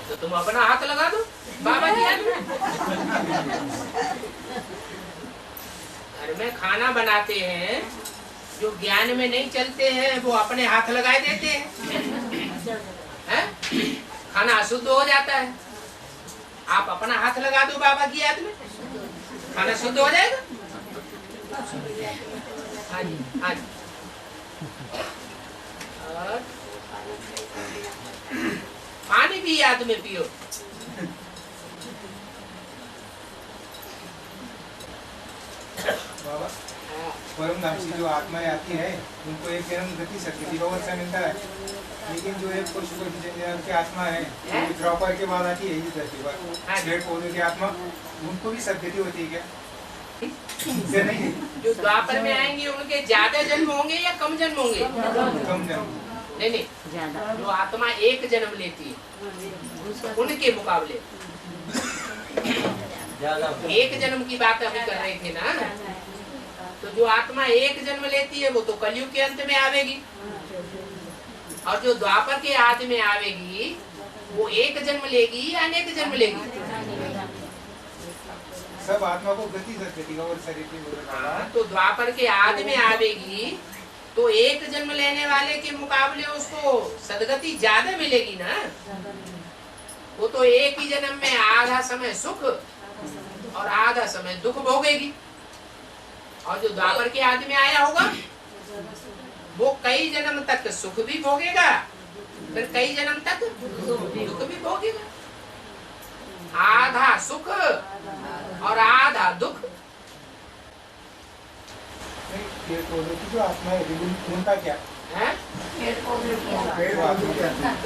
तो तुम अपना हाथ लगा दो बाबा जी हाथ में। घर में खाना बनाते हैं, जो ज्ञान में नहीं चलते हैं वो अपने हाथ लगाए देते हैं, खाना अशुद्ध हो जाता है। आप अपना हाथ लगा दो बाबा की याद में, खाना शुद्ध हो जाएगा। हाँ जी, हाँ जी। और पानी भी याद में पियो। बाबा, परम धाम से जो आत्माएं आती है उनको एक जन्म गति शक्ति का वर्षा मिलता है, लेकिन जो एक पशु की आत्मा है जो द्वापर के बाद आती है इस धरती पर, पेड़ पौधों की आत्मा, उनको भी सदगति होती है क्या? नहीं, जो द्वापर में आएंगे उनके ज्यादा जन्म होंगे या कम जन्म होंगे? कम जन्म। नहीं, जो आत्मा एक जन्म लेती है उनके मुकाबले एक जन्म की बात अभी कर रहे थे ना। तो जो आत्मा एक जन्म लेती है वो तो कलयुग के अंत में आवेगी, और जो द्वापर के आदि में आवेगी वो एक जन्म लेगी या अनेक जन्म लेगी? सब आत्मा को गति सदगति का वर्षा देती है। तो द्वापर के आदि में आवेगी तो एक जन्म लेने वाले के मुकाबले उसको सदगति ज्यादा मिलेगी ना। वो तो एक ही जन्म में आधा समय सुख और आधा समय दुख भोगेगी, और जो द्वापर के आदि में आया होगा वो कई जन्म तक सुख भी भोगेगा, फिर कई जन्म तक दुख भी भोगेगा। आधा सुख और आधा दुख। पेड़ पौधों की जो आत्मा है उनका क्या है?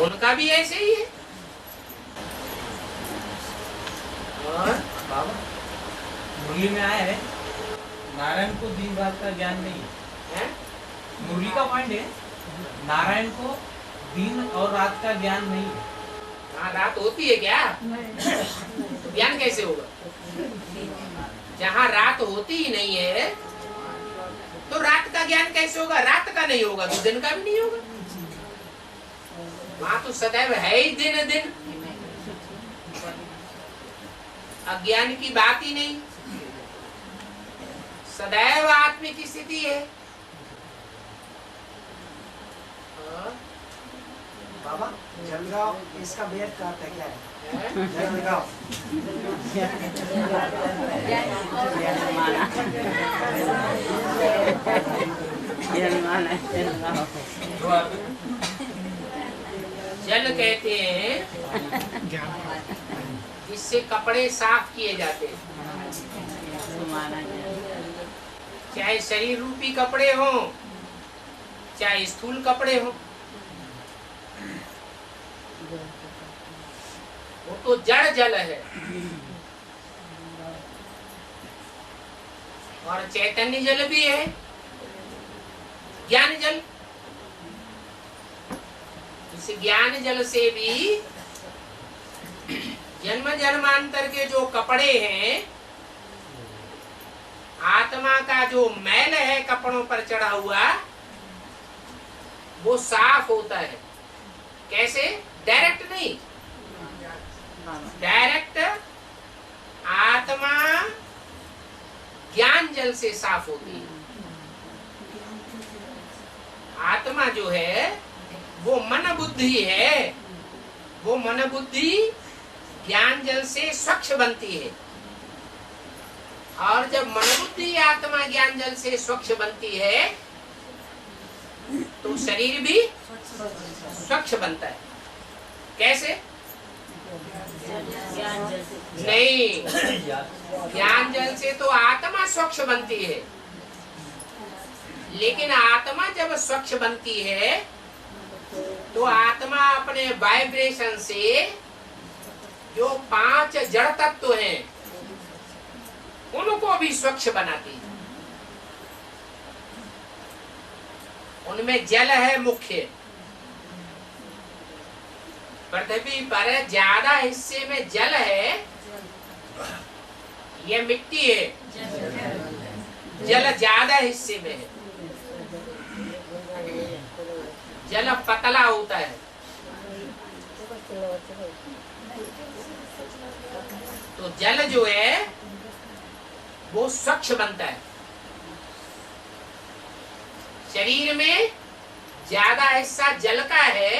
उनका भी ऐसे ही है। और बाबा, मुरली में आया है नारायण को दिन रात का ज्ञान नहीं है? मुरली का पॉइंट है नारायण को दिन और रात का ज्ञान नहीं है। हाँ, रात होती है क्या? तो ज्ञान कैसे होगा? जहाँ रात होती ही नहीं है तो रात का ज्ञान कैसे होगा? रात का नहीं होगा तो दिन का भी नहीं होगा। वहाँ तो सदैव है ही दिन दिन, अज्ञान की बात ही नहीं, सदैव आत्मिक की स्थिति है। बाबा, जलगांव इसका बेर का अर्थ क्या है? जलगांव जल कहते हैं जिससे कपड़े साफ किए जाते हैं, चाहे शरीर रूपी कपड़े हो चाहे स्थूल कपड़े हो। वो तो जड़ जल है, और चैतन्य जल भी है, ज्ञान जल। इस ज्ञान जल से भी जन्म जन्मांतर के जो कपड़े हैं, आत्मा का जो मैल है कपड़ों पर चढ़ा हुआ, वो साफ होता है। कैसे? डायरेक्ट नहीं, डायरेक्ट आत्मा ज्ञान जल से साफ होती है। आत्मा जो है वो मन बुद्धि है, वो मन बुद्धि ज्ञान जल से स्वच्छ बनती है, और जब मन बुद्धि आत्मा ज्ञान जल से स्वच्छ बनती है तो शरीर भी स्वच्छ बनता है। कैसे? नहीं, ज्ञान जल से तो आत्मा स्वच्छ बनती है, लेकिन आत्मा जब स्वच्छ बनती है तो आत्मा अपने वाइब्रेशन से जो 5 जड़ तत्व हैं उनको भी स्वच्छ बनाती है। उनमें जल है मुख्य, पृथ्वी पर ज्यादा हिस्से में जल है, ये मिट्टी है, जल ज्यादा हिस्से में है, जल पतला होता है। तो जल जो है वो स्वच्छ बनता है। शरीर में ज्यादा हिस्सा जल का है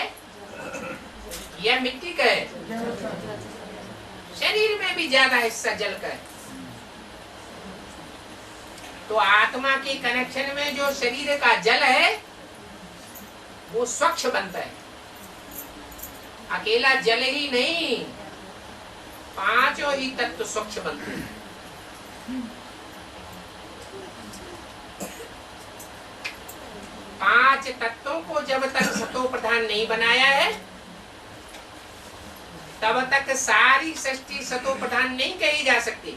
या मिट्टी का है? शरीर में भी ज्यादा हिस्सा जल का है। तो आत्मा के कनेक्शन में जो शरीर का जल है वो स्वच्छ बनता है। अकेला जल ही नहीं, पांचों ही तत्व स्वच्छ बनते हैं। पांच तत्वों को जब तक सतो प्रधान नहीं बनाया है तब तक सारी सृष्टि सतो प्रधान नहीं कही जा सकती।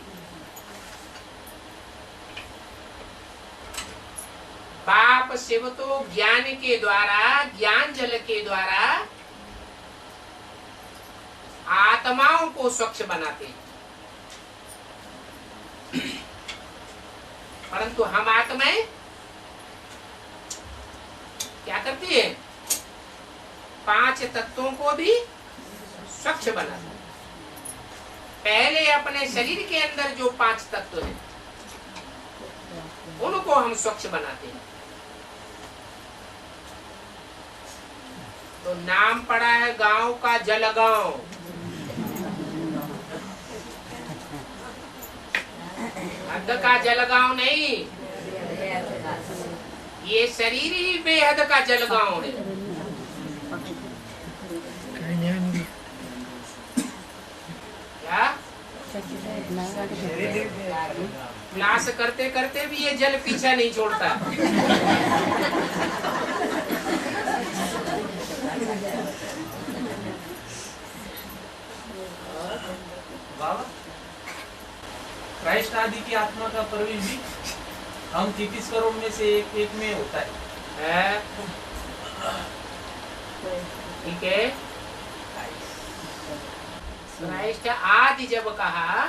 बाप शिव तो ज्ञान के द्वारा, ज्ञान जल के द्वारा आत्माओं को स्वच्छ बनाते हैं, परंतु हम आत्माएं क्या करती है? पांच तत्वों को भी स्वच्छ बनाते हैं। पहले अपने शरीर के अंदर जो पांच तत्व हैं उनको हम स्वच्छ बनाते हैं। तो नाम पड़ा है गांव का जलगांव। हद का जलगांव नहीं, ये शरीर ही बेहद का जलगांव है। क्या क्लास करते करते भी ये जल पीछा नहीं छोड़ता। क्राइस्ट आदि की आत्मा का प्रवेश भी हम 33 करोड़ में से एक में होता है। ठीक है। क्राइस्ट आदि जब कहा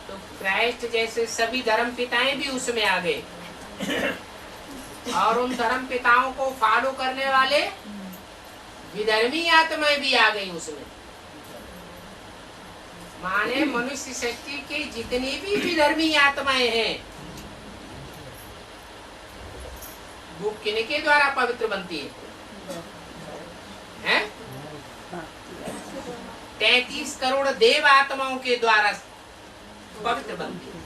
तो क्राइस्ट जैसे सभी धर्म पिताएं भी उसमें आ गए और उन धर्म पिताओं को फॉलो करने वाले विधर्मी आत्माएं भी आ गई उसमें। माने मनुष्य सृष्टि की जितनी भी विधर्मी आत्माएं हैं वो किनके द्वारा पवित्र बनती है? 33 करोड़ देव आत्माओं के द्वारा पवित्र बनती है।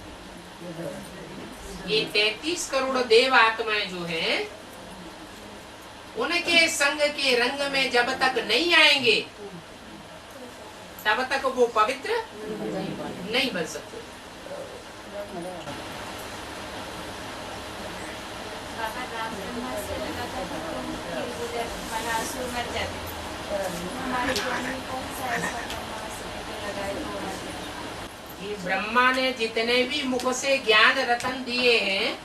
ये 33 करोड़ देव आत्माएं जो हैं उनके संग के रंग में जब तक नहीं आएंगे तब तक वो पवित्र नहीं बन सकते। ये ब्रह्मा ने जितने भी मुख से ज्ञान रतन दिए हैं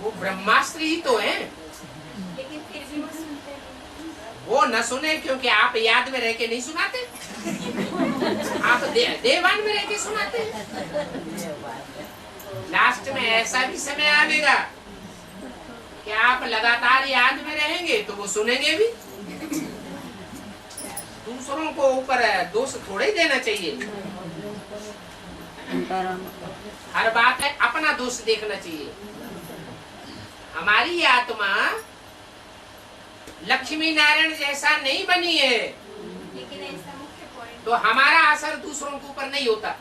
वो ब्रह्मास्त्र ही तो हैं। लेकिन फिर भी वो सुनते नहीं। वो न सुने क्योंकि आप याद में रह के नहीं सुनाते, आप देवान में रह के सुनाते। लास्ट में ऐसा भी समय आएगा कि आप लगातार याद में रहेंगे तो वो सुनेंगे भी। दूसरों को ऊपर दोष थोड़े ही देना चाहिए। हर बात है अपना दोष देखना चाहिए। हमारी आत्मा लक्ष्मी नारायण जैसा नहीं बनी है लेकिन ऐसा मुख्य पॉइंट तो हमारा असर दूसरों के ऊपर नहीं होता।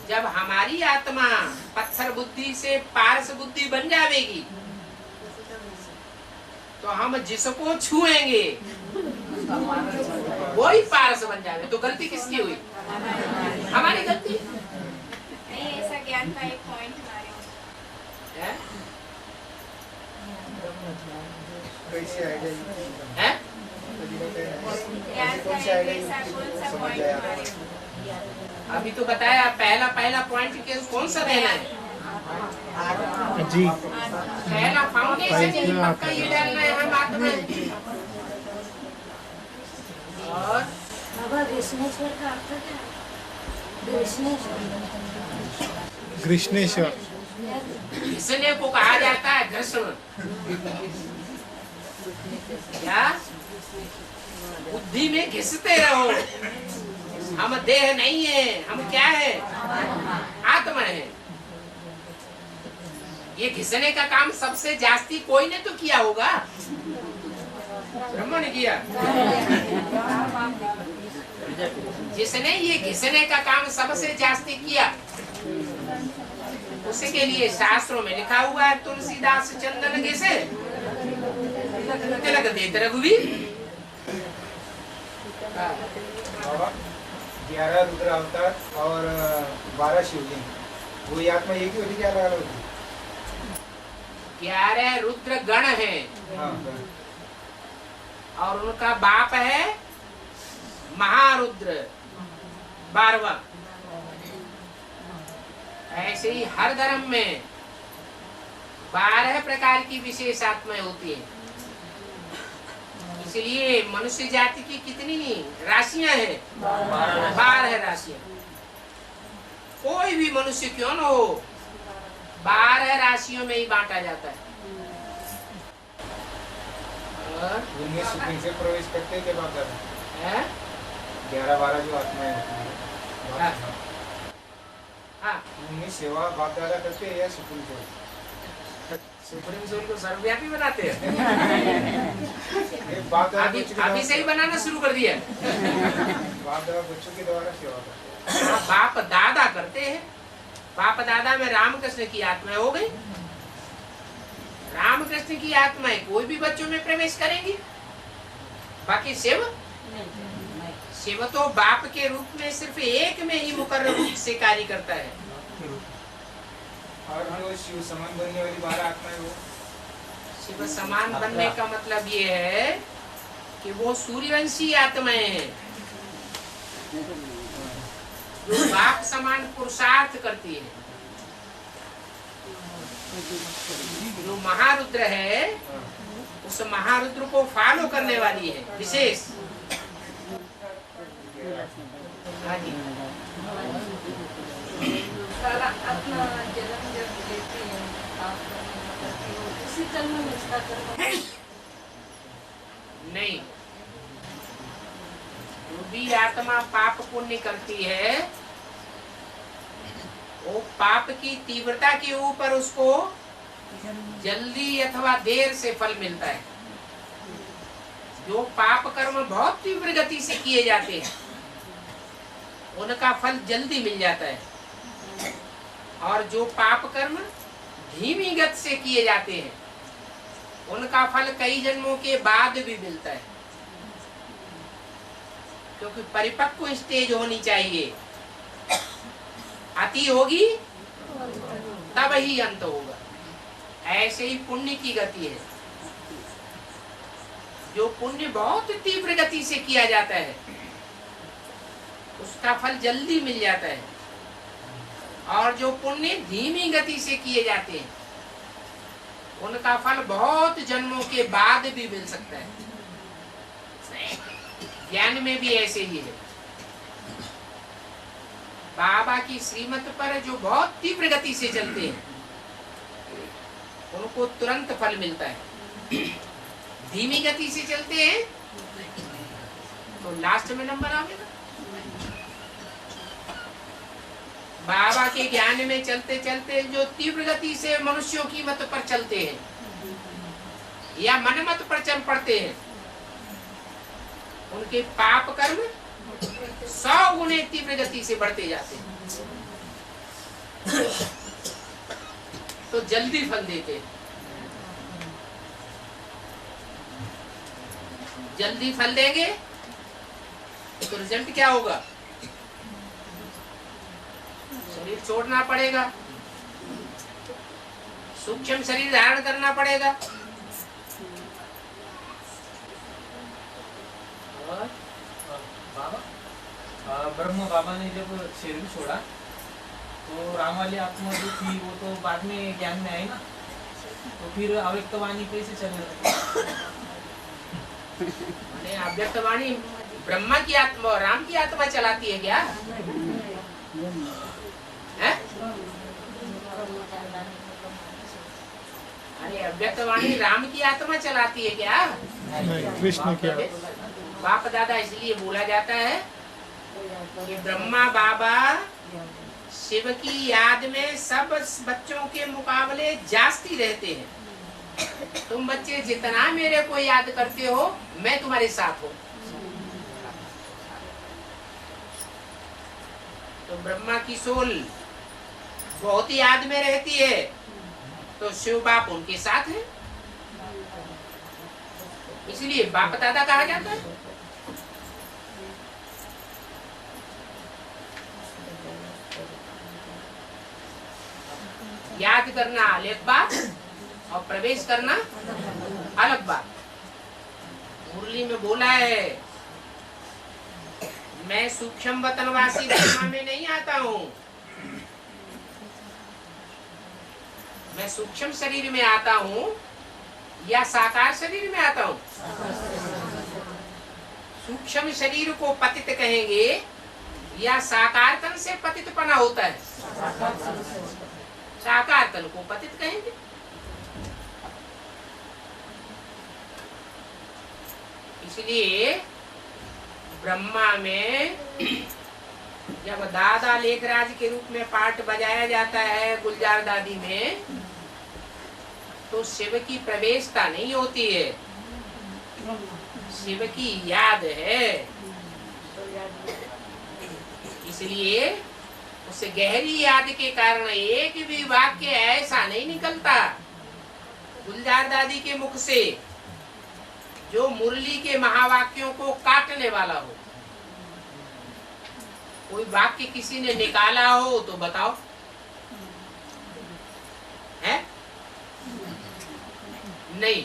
जब हमारी आत्मा पत्थर बुद्धि से पारस बुद्धि बन जाएगी तो हम जिसको छुएंगे वही पारस बन जाएगा। तो गलती किसकी हुई? हमारी गलती नहीं, ऐसा ज्ञान का एक पॉइंट हमारे है? कैसे आइडिया है? ज्ञान का एक ऐसा कौन सा पॉइंट हमारे अभी तो बताया पहला पॉइंट के कौन सा रहना है जी। पहला फाउंडेशन ही पक्का ये डालना है हम आत्मा और बाबा विष्णुश्वर का अर्थ क्या है? कृष्णेश्वर। घिसने को कहा जाता है घर्षण। क्या बुद्धि में घिसते रहो, हम देह नहीं है, हम क्या है, आत्मा है। ये घिसने का काम सबसे जास्ती कोई ने तो किया होगा, ब्रह्मा ने किया। जिसने ये घिसने का काम सबसे जास्ती किया, उसके लिए शास्त्रों में लिखा हुआ है, तुलसीदास चंदन घिसे तिलक देते रघुवीर। बाबा 11 रुद्र अवतार और 12 शिवलिंग, वो आत्मा एक ही होती, क्या अलग अलग होती? 11 रुद्र गण है, हाँ, और उनका बाप है महारुद्र 12वां। ऐसे ही हर धर्म में 12 प्रकार की विशेष आत्माएं होती हैं। इसलिए मनुष्य जाति की कितनी राशियां हैं? 12 राशियां। कोई भी मनुष्य क्यों न हो, 12 राशियों में ही बांटा जाता है। उनमें सुप्रीम से प्रवेश करते हैं, क्या बात है? 11-12 जो आत्माएं होती है, हाँ, उनमें सेवा बाप दादा करते हैं या सुप्रीम कोर्ट? सुप्रीम सोल को सर्वव्यापी बनाते हैं। बाप दादा अभी से ही बनाना शुरू कर दिया। बाप दादा बच्चों के द्वारा सेवा करते हैं। बाप दादा करते हैं। बाप दादा में रामकृष्ण की आत्मा हो गई। रामकृष्ण की आत्माएं कोई भी बच्चों में प्रवेश करेंगी। बाकी शिव तो बाप के रूप में सिर्फ एक में ही मुकर्रर रूप से कार्य करता है। और जो शिव समान बनने वाली 12 आत्माएं, वो शिव समान बनने का मतलब ये है कि वो सूर्यवंशी आत्माएं हैं, जो बाप समान पुरुषार्थ करती है। जो महारुद्र है, उस महारुद्र को फॉलो करने वाली है विशेष। अपना जन्म जब लेते हैं, पाप कर्म करते हो, उसी जन्म में उसका कर्म नहीं। जो भी आत्मा पाप पुण्य करती है, वो पाप की तीव्रता के ऊपर उसको जल्दी अथवा देर से फल मिलता है। जो पाप कर्म बहुत तीव्र गति से किए जाते हैं, उनका फल जल्दी मिल जाता है, और जो पाप कर्म धीमी गति से किए जाते हैं, उनका फल कई जन्मों के बाद भी मिलता है। क्योंकि परिपक्व स्टेज होनी चाहिए, अति होगी तब ही अंत होगा। ऐसे ही पुण्य की गति है। जो पुण्य बहुत तीव्र गति से किया जाता है, उसका फल जल्दी मिल जाता है, और जो पुण्य धीमी गति से किए जाते हैं, उनका फल बहुत जन्मों के बाद भी मिल सकता है। ज्ञान में भी ऐसे ही है। बाबा की श्रीमत पर जो बहुत तीव्र गति से चलते हैं, उनको तुरंत फल मिलता है। धीमी गति से चलते हैं तो लास्ट में नंबर आएगा। बाबा के ज्ञान में चलते चलते जो तीव्र गति से मनुष्यों की मत पर चलते हैं या मनमत पर चल पड़ते हैं, उनके पाप कर्म 100 गुने तीव्र गति से बढ़ते जाते हैं, तो जल्दी फल देते हैं। जल्दी फल देंगे तो रिजल्ट क्या होगा? शरीर छोड़ना पड़ेगा, सूक्ष्म शरीर धारण करना पड़ेगा। और बाबा ब्रह्म बाबा ने जब शरीर छोड़ा तो राम वाली आत्मा जो थी वो तो बाद में ज्ञान में आई ना, तो फिर अव्यक्तवाणी कैसे चलने लगी? अव्यक्तवाणी ब्रह्मा की आत्मा और राम की आत्मा चलाती है क्या? है? अरे अव्यक्तवाणी राम की आत्मा चलाती है क्या? नहीं, कृष्ण क्या? बाप दादा इसलिए बोला जाता है कि ब्रह्मा बाबा शिव की याद में सब बच्चों के मुकाबले जास्ती रहते हैं। तुम बच्चे जितना मेरे को याद करते हो, मैं तुम्हारे साथ हूँ। तो ब्रह्मा की सोल बहुत याद में रहती है, तो शिव बाप उनके साथ है, इसलिए बाप दादा कहा जाता है। याद करना अलग बात और प्रवेश करना अलग बात। मुरली में बोला है, मैं सूक्ष्म वतनवासी ब्रह्मा में नहीं आता हूँ, मैं सूक्ष्म शरीर में आता हूँ या साकार शरीर में आता हूँ। सूक्ष्म शरीर को पतित कहेंगे या साकार तन से पतितपना होता है? साकार तन को पतित कहेंगे। इसलिए ब्रह्मा में जब दादा लेखराज के रूप में पाठ बजाया जाता है गुलजार दादी में, तो शिव की प्रवेशता नहीं होती है, शिव की याद है। इसलिए उस गहरी याद के कारण एक भी वाक्य ऐसा नहीं निकलता गुलजार दादी के मुख से जो मुरली के महावाक्यों को काटने वाला हो। कोई वाक्य किसी ने निकाला हो तो बताओ, है? नहीं।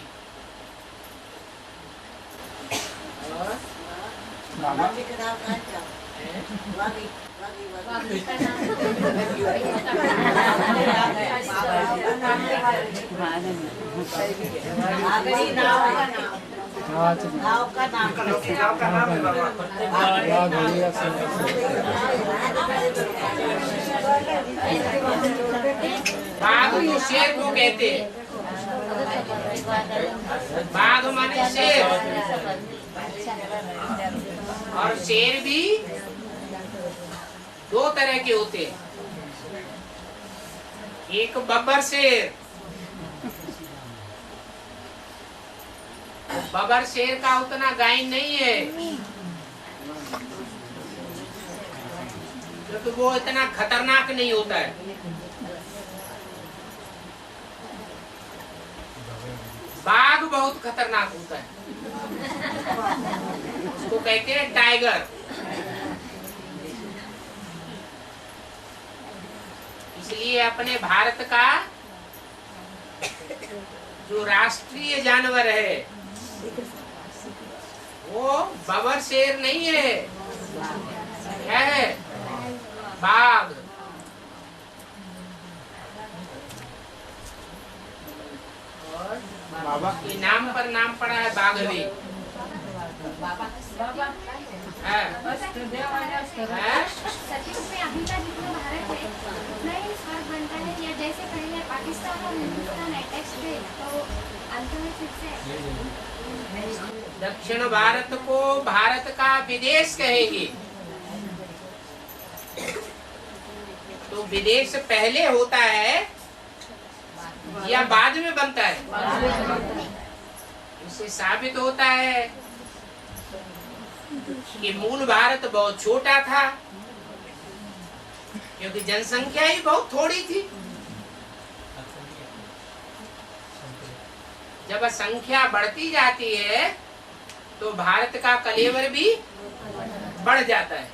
बाघ तो शेर को कहते हैं, बाघ माने शेर, और शेर भी दो तरह के होते हैं, एक बब्बर शेर। बब्बर शेर का उतना गाइन नहीं है, क्योंकि वो इतना खतरनाक नहीं होता है। बाघ बहुत खतरनाक होता है, उसको कहते हैं टाइगर। इसलिए अपने भारत का जो राष्ट्रीय जानवर है वो बब्बर शेर नहीं है, क्या है? बाघ। बाबा ये नाम पर नाम पड़ा है बाघवी। सतयुग में अभी का जितना भारत है उतना ही फर्क बनता है, या जैसे पहले पाकिस्तान और हिंदुस्तान अटैच थे तो अंत में फिर से दक्षिण भारत को भारत का विदेश कहेंगे, तो विदेश पहले होता है या बाद में बनता है? इससे साबित होता है कि मूल भारत बहुत छोटा था, क्योंकि जनसंख्या ही बहुत थोड़ी थी। जब संख्या बढ़ती जाती है तो भारत का कलेवर भी बढ़ जाता है।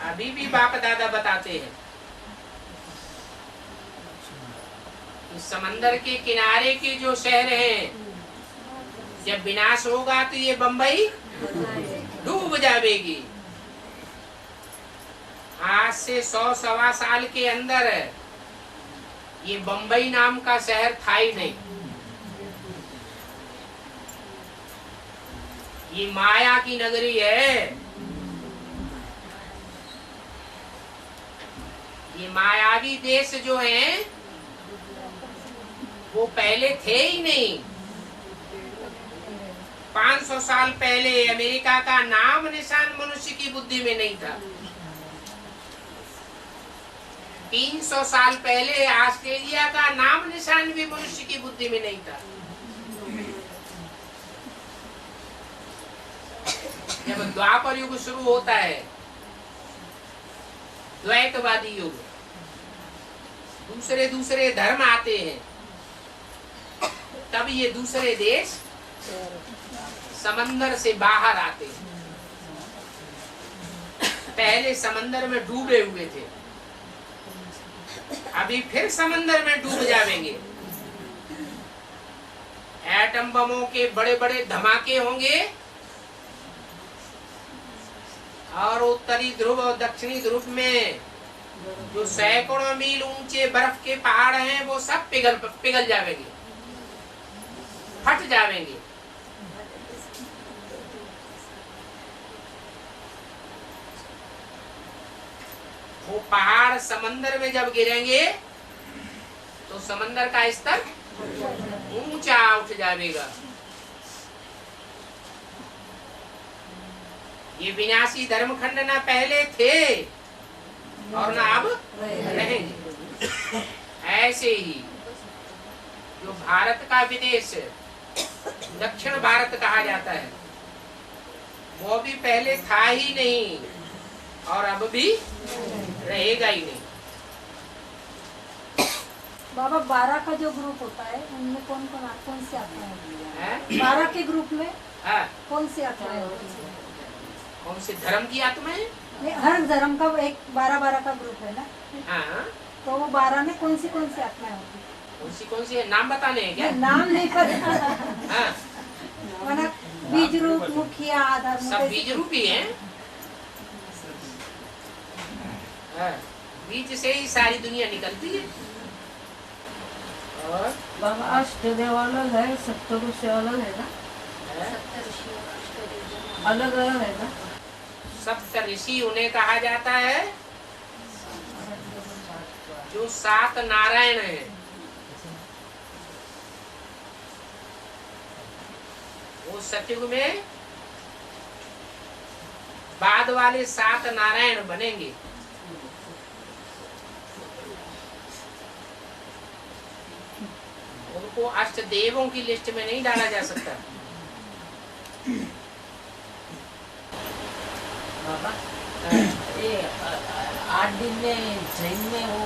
अभी भी बाप दादा बताते हैं कि समंदर के किनारे के जो शहर हैं, जब विनाश होगा तो ये बंबई डूब जाएगी। आज से 100-125 साल के अंदर ये बंबई नाम का शहर था ही नहीं। ये माया की नगरी है, मायावी देश जो हैं वो पहले थे ही नहीं। 500 साल पहले अमेरिका का नाम निशान मनुष्य की बुद्धि में नहीं था। 300 साल पहले ऑस्ट्रेलिया का नाम निशान भी मनुष्य की बुद्धि में नहीं था। जब द्वापर युग शुरू होता है, द्वैतवादी युग, दूसरे धर्म आते हैं, तब ये दूसरे देश समंदर से बाहर आते हैं। पहले समंदर में डूबे हुए थे, अभी फिर समंदर में डूब जाएंगे। एटम बमों के बड़े बड़े धमाके होंगे और उत्तरी ध्रुव और दक्षिणी ध्रुव में जो सैकड़ों मील ऊंचे बर्फ के पहाड़ हैं वो सब पिघल जाएंगे, फट जाएंगे। वो पहाड़ समंदर में जब गिरेंगे तो समंदर का स्तर ऊंचा उठ जाएगा। ये विनाशी धर्मखंड ना पहले थे और ना अब रहेंगे। ऐसे ही जो भारत का विदेश दक्षिण भारत कहा जाता है वो भी पहले था ही नहीं और अब भी रहेगा ही नहीं। बाबा 12 का जो ग्रुप होता है उनमें कौन सी आत्माएं होती है? 12 के ग्रुप में कौन सी आत्माएं होती है? कौन से धर्म की आत्माएं? हर धर्म का एक 12 का ग्रुप है ना। हाँ। तो वो 12 में कौन सी आत्माएं होती है? कौन सी है? नाम बताने हैं क्या? नाम नहीं पता। हाँ। बीज रूप, मुखिया, आधार, सब बीज रूप ही हैं। बीज से ही सारी दुनिया निकलती है। और बाबा अष्टदेव अलग है, सप्तऋषि अलग है ना? अलग अलग है ना? सप्त ऋषि उन्हें कहा जाता है जो 7 नारायण हैं। वो सतयुग में बाद वाले 7 नारायण बनेंगे। उनको अष्ट देवों की लिस्ट में नहीं डाला जा सकता। बाबा ये 8 दिन में जैन में वो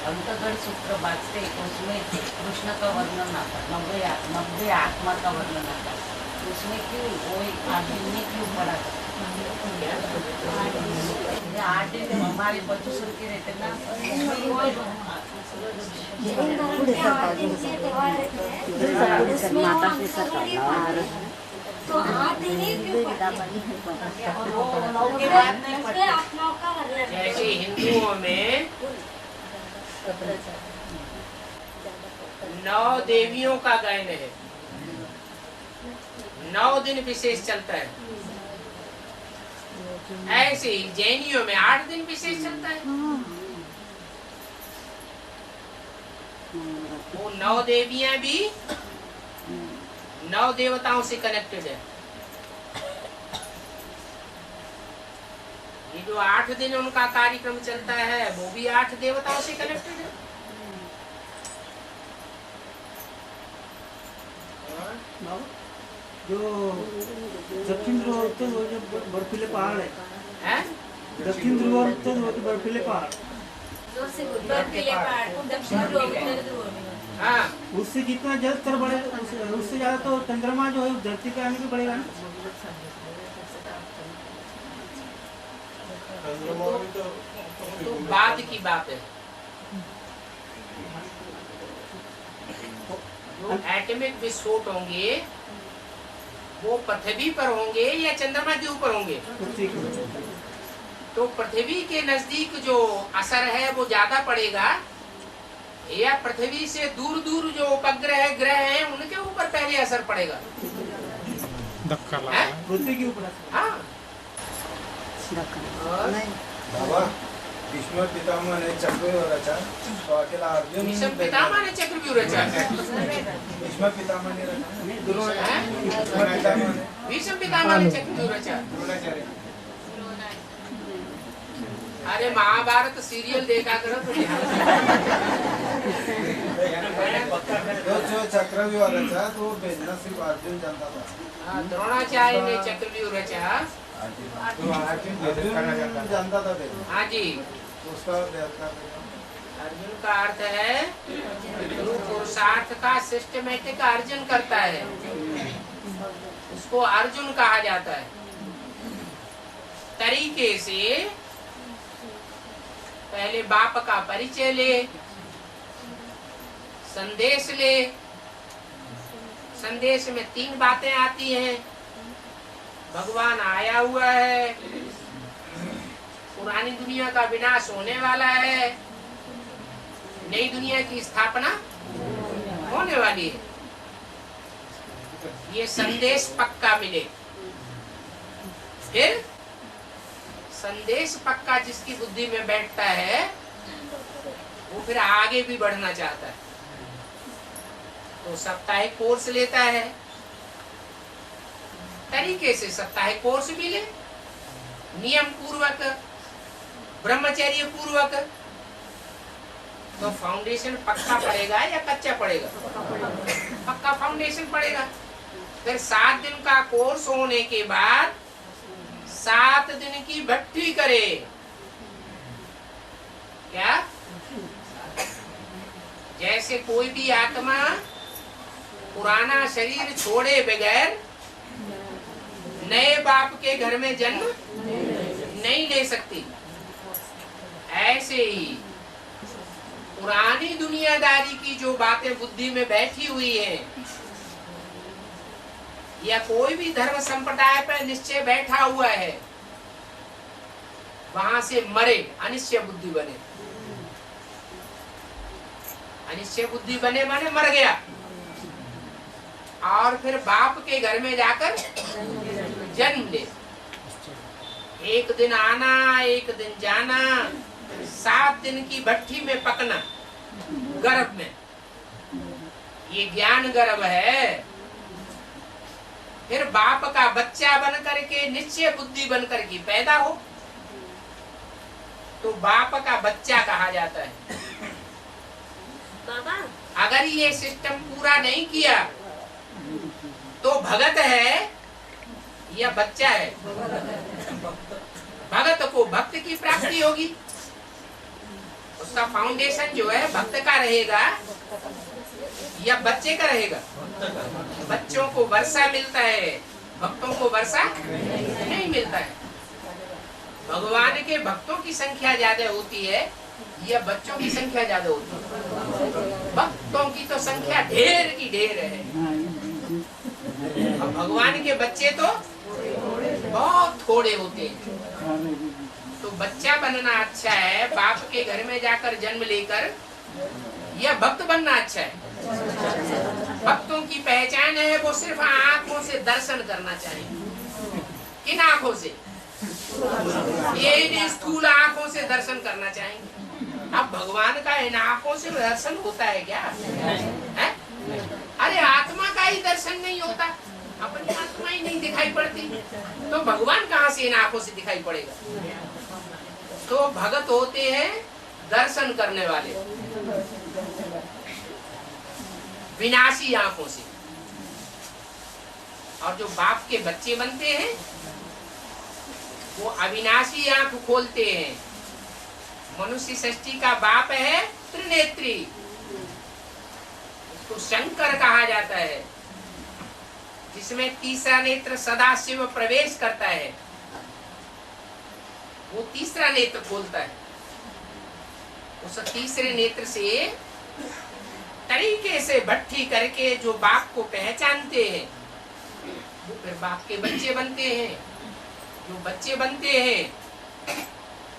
अंतगढ़ सूत्र बाजते उसमें कृष्ण का वर्णन आता, 90 आत्मा का वर्णन आता, उसमें क्यों वो 8 दिन में क्यों पड़ा? 8 दिन हमारे बच्चों के रहते ना, तो 8 दिन ही क्यों जैसे हिंदुओं में 9 देवियों का गायन है, 9 दिन विशेष चलता है। ऐसे ही जैनियों में 8 दिन विशेष चलता है। वो 9 देवियां भी 9 देवताओं से कनेक्टेड है। ये जो 8 दिन उनका कार्यक्रम चलता है वो भी 8 देवताओं से कनेक्टेड है। जो दक्षिण ध्रुव होते हैं वो जो बर्फीले पहाड़ है, दक्षिण ध्रुव होते हैं वो तो बर्फीले पहाड़, हाँ। उससे जितना जल स्तर बढ़े उससे ज्यादा तो चंद्रमा जो है धरती पे आने भी बढ़ेगा ना। तो बाद की बात है। जो एटॉमिक विस्फोट होंगे वो पृथ्वी पर होंगे या चंद्रमा के ऊपर होंगे? तो पृथ्वी के नजदीक जो असर है वो ज्यादा पड़ेगा या पृथ्वी से दूर दूर जो उपग्रह ग्रह हैं उनके ऊपर पहले असर पड़ेगा? धक्का लगा पृथ्वी के ऊपर। हाँ। बाबा भीष्म पितामह ने चक्रव्यूह रचा तो अकेला अर्जुन भीष्म पितामह ने चक्रव्यूह रचा। भीष्म पितामह ने रचा, भीष्म पितामह ने चक्रव्यूह रचा। द्रोणाचार्य। अरे महाभारत सीरियल देखा करो तो जो चक्रव्यूह रचा तो भेजना सिर्फ अर्जुन जानता था। द्रोणाचार्य ने चक्रव्यूह रचा तो अर्जुन जानता था भेजना। हाँ जी। उसका अर्जुन का अर्थ है गुरु पुरुषार्थ का सिस्टमेटिक अर्जन करता है, उसको अर्जुन कहा जाता है। तरीके से पहले बाप का परिचय ले, संदेश ले। संदेश में 3 बातें आती हैं। भगवान आया हुआ है, पुरानी दुनिया का विनाश होने वाला है, नई दुनिया की स्थापना होने वाली है। ये संदेश पक्का मिले। फिर संदेश पक्का जिसकी बुद्धि में बैठता है वो फिर आगे भी बढ़ना चाहता है, तो साप्ताहिक कोर्स लेता है। तरीके से साप्ताहिक कोर्स भी ले, नियम पूर्वक, ब्रह्मचर्य पूर्वक, तो फाउंडेशन पक्का पड़ेगा या कच्चा पड़ेगा? पक्का फाउंडेशन पड़ेगा। फिर 7 दिन का कोर्स होने के बाद 7 दिन की भट्टी करे। क्या? जैसे कोई भी आत्मा पुराना शरीर छोड़े बगैर नए बाप के घर में जन्म नहीं ले सकती, ऐसे ही पुरानी दुनियादारी की जो बातें बुद्धि में बैठी हुई हैं, या कोई भी धर्म संप्रदाय पर निश्चय बैठा हुआ है, वहां से मरे, अनिश्चय बुद्धि बने। अनिश्चय बुद्धि बने माने मर गया, और फिर बाप के घर में जाकर जन्म ले। एक दिन आना, एक दिन जाना, 7 दिन की भट्टी में पकना गर्भ में, ये ज्ञान गर्भ है। फिर बाप का बच्चा बन करके, निश्चय बुद्धि बन करके पैदा हो, तो बाप का बच्चा कहा जाता है। अगर ये सिस्टम पूरा नहीं किया तो भगत है या बच्चा है? भगत को भक्त की प्राप्ति होगी। उसका फाउंडेशन जो है भक्त का रहेगा या बच्चे का रहेगा? बच्चों को वर्षा मिलता है, भक्तों को वर्षा नहीं मिलता है। भगवान के भक्तों की संख्या ज्यादा होती है या बच्चों की संख्या ज्यादा होती है? भक्तों की तो संख्या ढेर की ढेर है, और भगवान के बच्चे तो बहुत थोड़े होते हैं। तो बच्चा बनना अच्छा है, बाप के घर में जाकर जन्म लेकर, या भक्त बनना अच्छा है? भक्तों की पहचान है वो सिर्फ आंखों से दर्शन करना चाहिए। किन आंखों से? ये स्थूल आंखों से दर्शन करना चाहेंगे। अब भगवान का इन आंखों से दर्शन होता है क्या? है? अरे आत्मा का ही दर्शन नहीं होता, अपनी आत्मा ही नहीं दिखाई पड़ती, तो भगवान कहाँ से इन आंखों से दिखाई पड़ेगा? तो भगत होते हैं दर्शन करने वाले, विनाशी आंखों से। और जो बाप के बच्चे बनते हैं वो अविनाशी आंख खोलते हैं। मनुष्य सृष्टि का बाप है त्रिनेत्री, उसको शंकर कहा जाता है, जिसमें तीसरा नेत्र सदाशिव प्रवेश करता है। वो तीसरा नेत्र खोलता है। उस तीसरे नेत्र से तरीके से भट्टी करके जो बाप को पहचानते हैं वो फिर बाप के बच्चे बनते हैं। जो बच्चे बनते हैं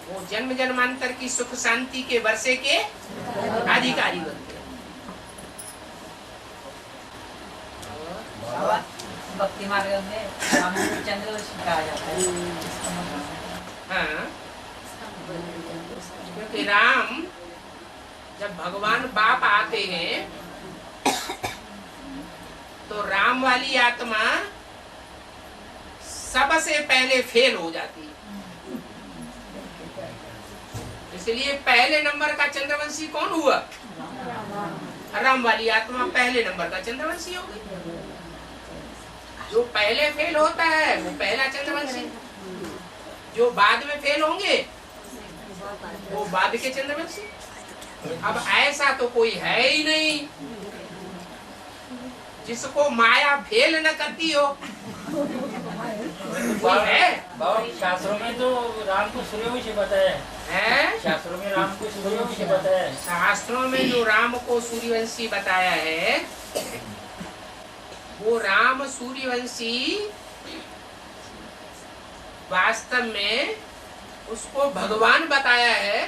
वो जन्म जन्मांतर की सुख शांति के वर्षे के अधिकारी बनते हैं। भक्ति मार्ग में चंद्रवंशी कहा जाता है। हाँ, जब भगवान बाप आते हैं तो राम वाली आत्मा सबसे पहले फेल हो जाती है। इसलिए पहले नंबर का चंद्रवंशी कौन हुआ? राम वाली आत्मा पहले नंबर का चंद्रवंशी हो गई। जो पहले फेल होता है वो पहला चंद्रवंशी, जो बाद में फेल होंगे वो बाद के चंद्रवंशी। अब ऐसा तो कोई है ही नहीं जिसको माया फेल न करती हो। कोई है? शास्त्रों में तो राम को सूर्यवंशी बताया है। शास्त्रों में राम को सूर्यवंशी बताया है। शास्त्रों में जो राम को सूर्यवंशी बताया है वो राम सूर्यवंशी वास्तव में उसको भगवान बताया है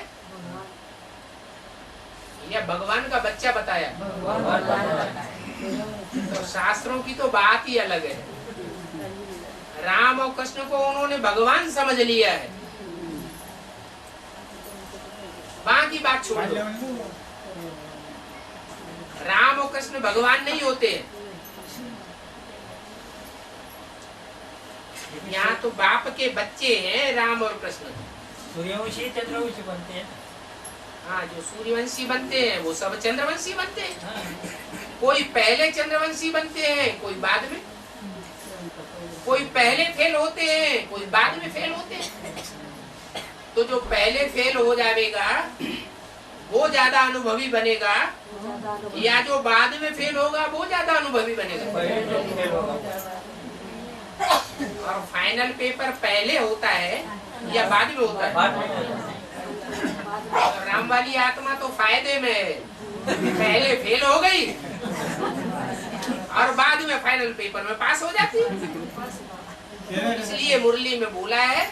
या भगवान का बच्चा बताया? तो शास्त्रों की तो बात ही अलग है। राम और कृष्ण को उन्होंने भगवान समझ लिया है, बाकी बात छोड़ दो। राम और कृष्ण भगवान नहीं होते। यहाँ तो बाप के बच्चे हैं राम और कृष्ण। सूर्यवंशी चंद्रवंशी बनते हैं। हाँ, जो सूर्यवंशी बनते हैं वो सब चंद्रवंशी बनते हैं। कोई पहले चंद्रवंशी बनते हैं, कोई बाद में। कोई पहले फेल होते हैं, कोई बाद में फेल होते हैं। तो जो पहले फेल हो जाएगा वो ज्यादा अनुभवी बनेगा या जो बाद में फेल होगा वो ज्यादा अनुभवी बनेगा? और फाइनल पेपर पहले होता है या बाद में होता है? और राम वाली आत्मा तो फायदे में है, पहले फेल हो गई और बाद में फाइनल पेपर में पास हो जाती है। इसलिए मुरली में बोला है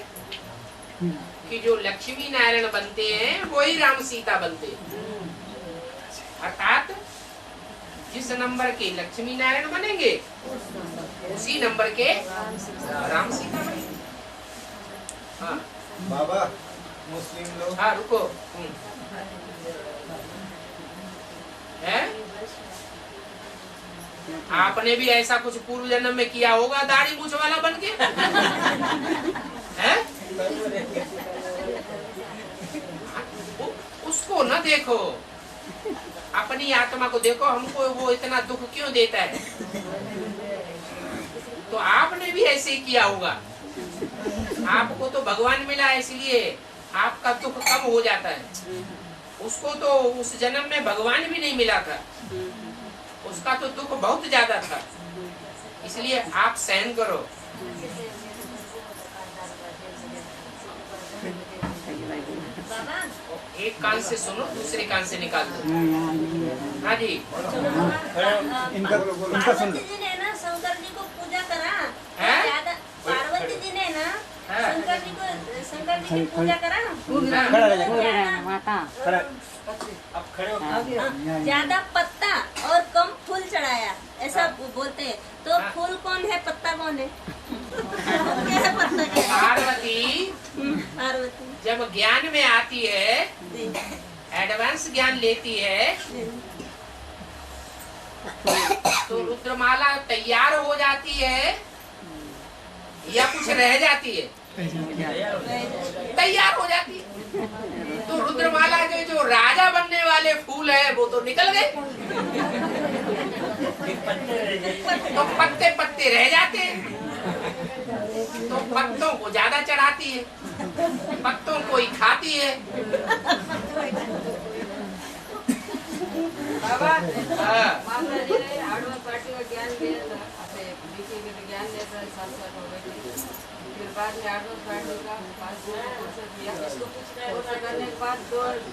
कि जो लक्ष्मी नारायण बनते हैं वही राम सीता बनते हैं। अर्थात जिस नंबर के लक्ष्मी नारायण बनेंगे उसी नंबर के राम सीता बनेंगे। हाँ बाबा, मुस्लिम लोग। हाँ रुको, है? आपने भी ऐसा कुछ पूर्व जन्म में किया होगा दाढ़ी मूछ वाला बन के? है? उसको न देखो, अपनी आत्मा को देखो। हमको वो इतना दुख क्यों देता है? तो आपने भी ऐसे ही किया होगा। आपको तो भगवान मिला इसलिए आपका दुख कम हो जाता है। उसको तो उस जन्म में भगवान भी नहीं मिला था, उसका तो दुख बहुत ज्यादा था। इसलिए आप सहन करो। एक कान से सुनो, दूसरे कान से निकाल दो। हाँ जी, इनका सुन लो। जी ने ना शंकर जी को पूजा करा, हैं? पार्वती जी ने ना शंकर जी की पूजा करा। अब खड़े हो। ज्यादा पत्ता और कम फूल चढ़ाया, ऐसा बोलते हैं। तो फूल कौन है, पत्ता कौन है? क्या है पत्ता? पार्वती पार्वती जब ज्ञान में आती है, एडवांस ज्ञान लेती है, तो रुद्रमाला तैयार हो जाती है या कुछ रह जाती है? तैयार हो जाती है। तो रुद्रमाला के जो राजा बनने वाले फूल है वो तो निकल गए, तो पत्ते पत्ते रह जाते हैं। तो पत्तों को ज्यादा चढ़ाती है, पत्तों को ही खाती है। बाबा माता जी ने आडवा पार्टी का ज्ञान दिया था, अपने बीके के ज्ञान लेकर 7 साल हो गए थे। फिर बाद में आडवा पार्टी का 5 कोर्स किया। कोर्स करने के बाद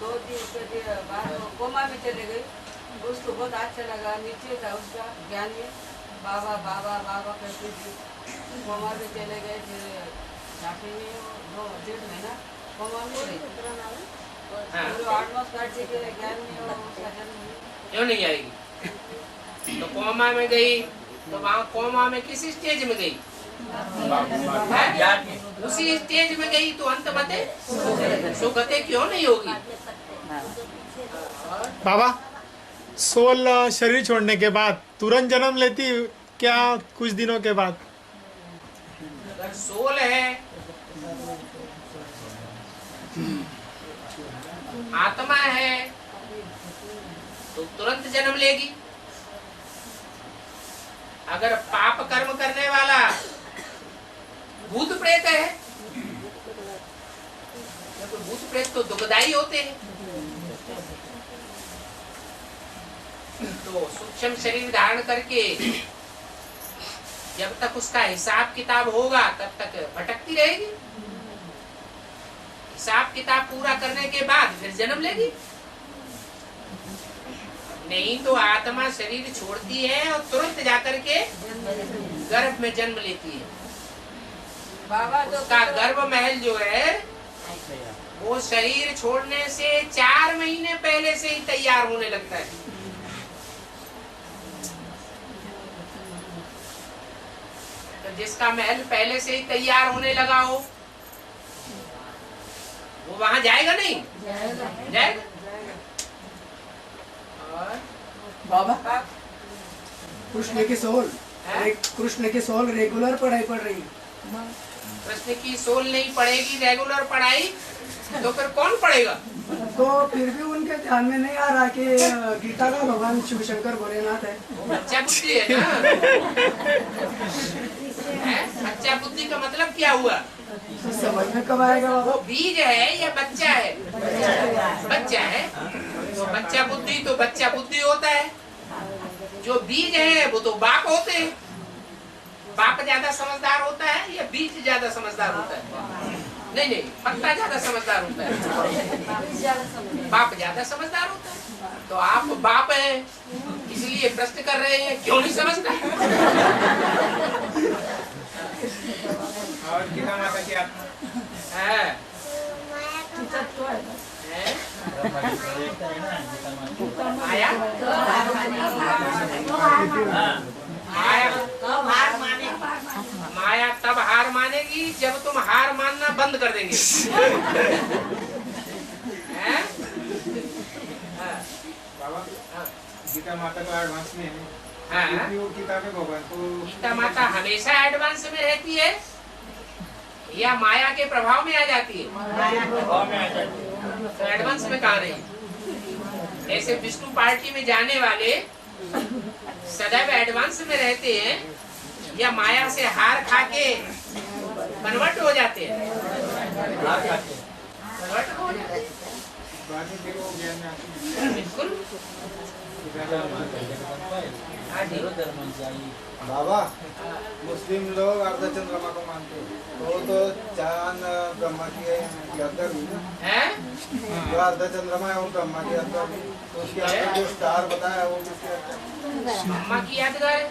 2-3 के बाद कोमा में चले गई। उसको बहुत अच्छा लगा, नीचे था उसका ज्ञान में, बाबा बाबा बाबा करते थे। कोमा में चले गए। फिर छापे में 2-1.5 महीना कोमा में रही। तो आडवा पार्टी के ज्ञान में उसका जन्म हुआ। क्यों नहीं आएगी? तो कोमा में गई, तो वहाँ कोमा में किस स्टेज में गई? उसी स्टेज में गई तो अंत मते सुगते क्यों नहीं होगी? बाबा सोल शरीर छोड़ने के बाद तुरंत जन्म लेती क्या कुछ दिनों के बाद? अगर सोल है, आत्मा है, तो तुरंत जन्म लेगी। अगर पाप कर्म करने वाला भूत प्रेत है, तो भूत प्रेत तो दुखदाई होते हैं, तो सूक्ष्म शरीर धारण करके जब तक उसका हिसाब किताब होगा तब तक भटकती रहेगी। हिसाब किताब पूरा करने के बाद फिर जन्म लेगी। नहीं तो आत्मा शरीर छोड़ती है और तुरंत जाकर के गर्भ में जन्म लेती है। बाबा तो उसका गर्भ महल जो है वो शरीर छोड़ने से 4 महीने पहले से ही तैयार होने लगता है। तो जिसका महल पहले से ही तैयार होने लगा हो वो वहां जाएगा नहीं? जाएगा। और बाबा कृष्ण की सोल रेगुलर पढ़ाई पढ़ रही है। कृष्ण की सोल नहीं पढ़ेगी रेगुलर पढ़ाई तो फिर कौन पढ़ेगा? तो फिर भी उनके ध्यान में नहीं आ रहा कि गीता का भगवान शिव शंकर भोलेनाथ है। बच्चा बुद्धि है ना। बच्चा बुद्धि का मतलब क्या हुआ? तो समझ में कब आएगा बाबा? वो बीज है या बच्चा है? बच्चा है। तो बच्चा बुद्धि तो बच्चा बुद्धि होता है। जो बीज है वो तो बाप होते हैं। बाप ज्यादा समझदार होता है या बीज ज्यादा समझदार होता है? नहीं नहीं, पत्ता ज्यादा समझदार होता है। बाप ज्यादा समझदार होता है। तो आप बाप हैं इसलिए प्रश्न कर रहे हैं, क्यों नहीं समझता? और गीता माता की आत्मा माया माया तब हार मानेगी जब तुम हार मानना बंद कर देंगे। बाबा गीता माता को एडवांस में है। हाँ। वो किताबें भगवान को गीता माता हमेशा एडवांस में रहती है या माया के प्रभाव में आ जाती है? तो एडवांस में कहाँ रही? ऐसे विष्णु पार्टी में जाने वाले सदैव एडवांस में रहते हैं या माया से हार खा के कन्वर्ट हो जाते हैं? कन्वर्ट हो जाते हैं। बिल्कुल। बाबा मुस्लिम लोग अर्धचंद्रमा को मानते हैं, तो चांद ब्रह्मा की अंदर भी ना, जो अर्धचंद्रमा है वो ब्रह्मा के अंदर भी, तो उसके अंदर जो स्टार बताया वो किसके अंदर? ब्रह्मा की यादगार है।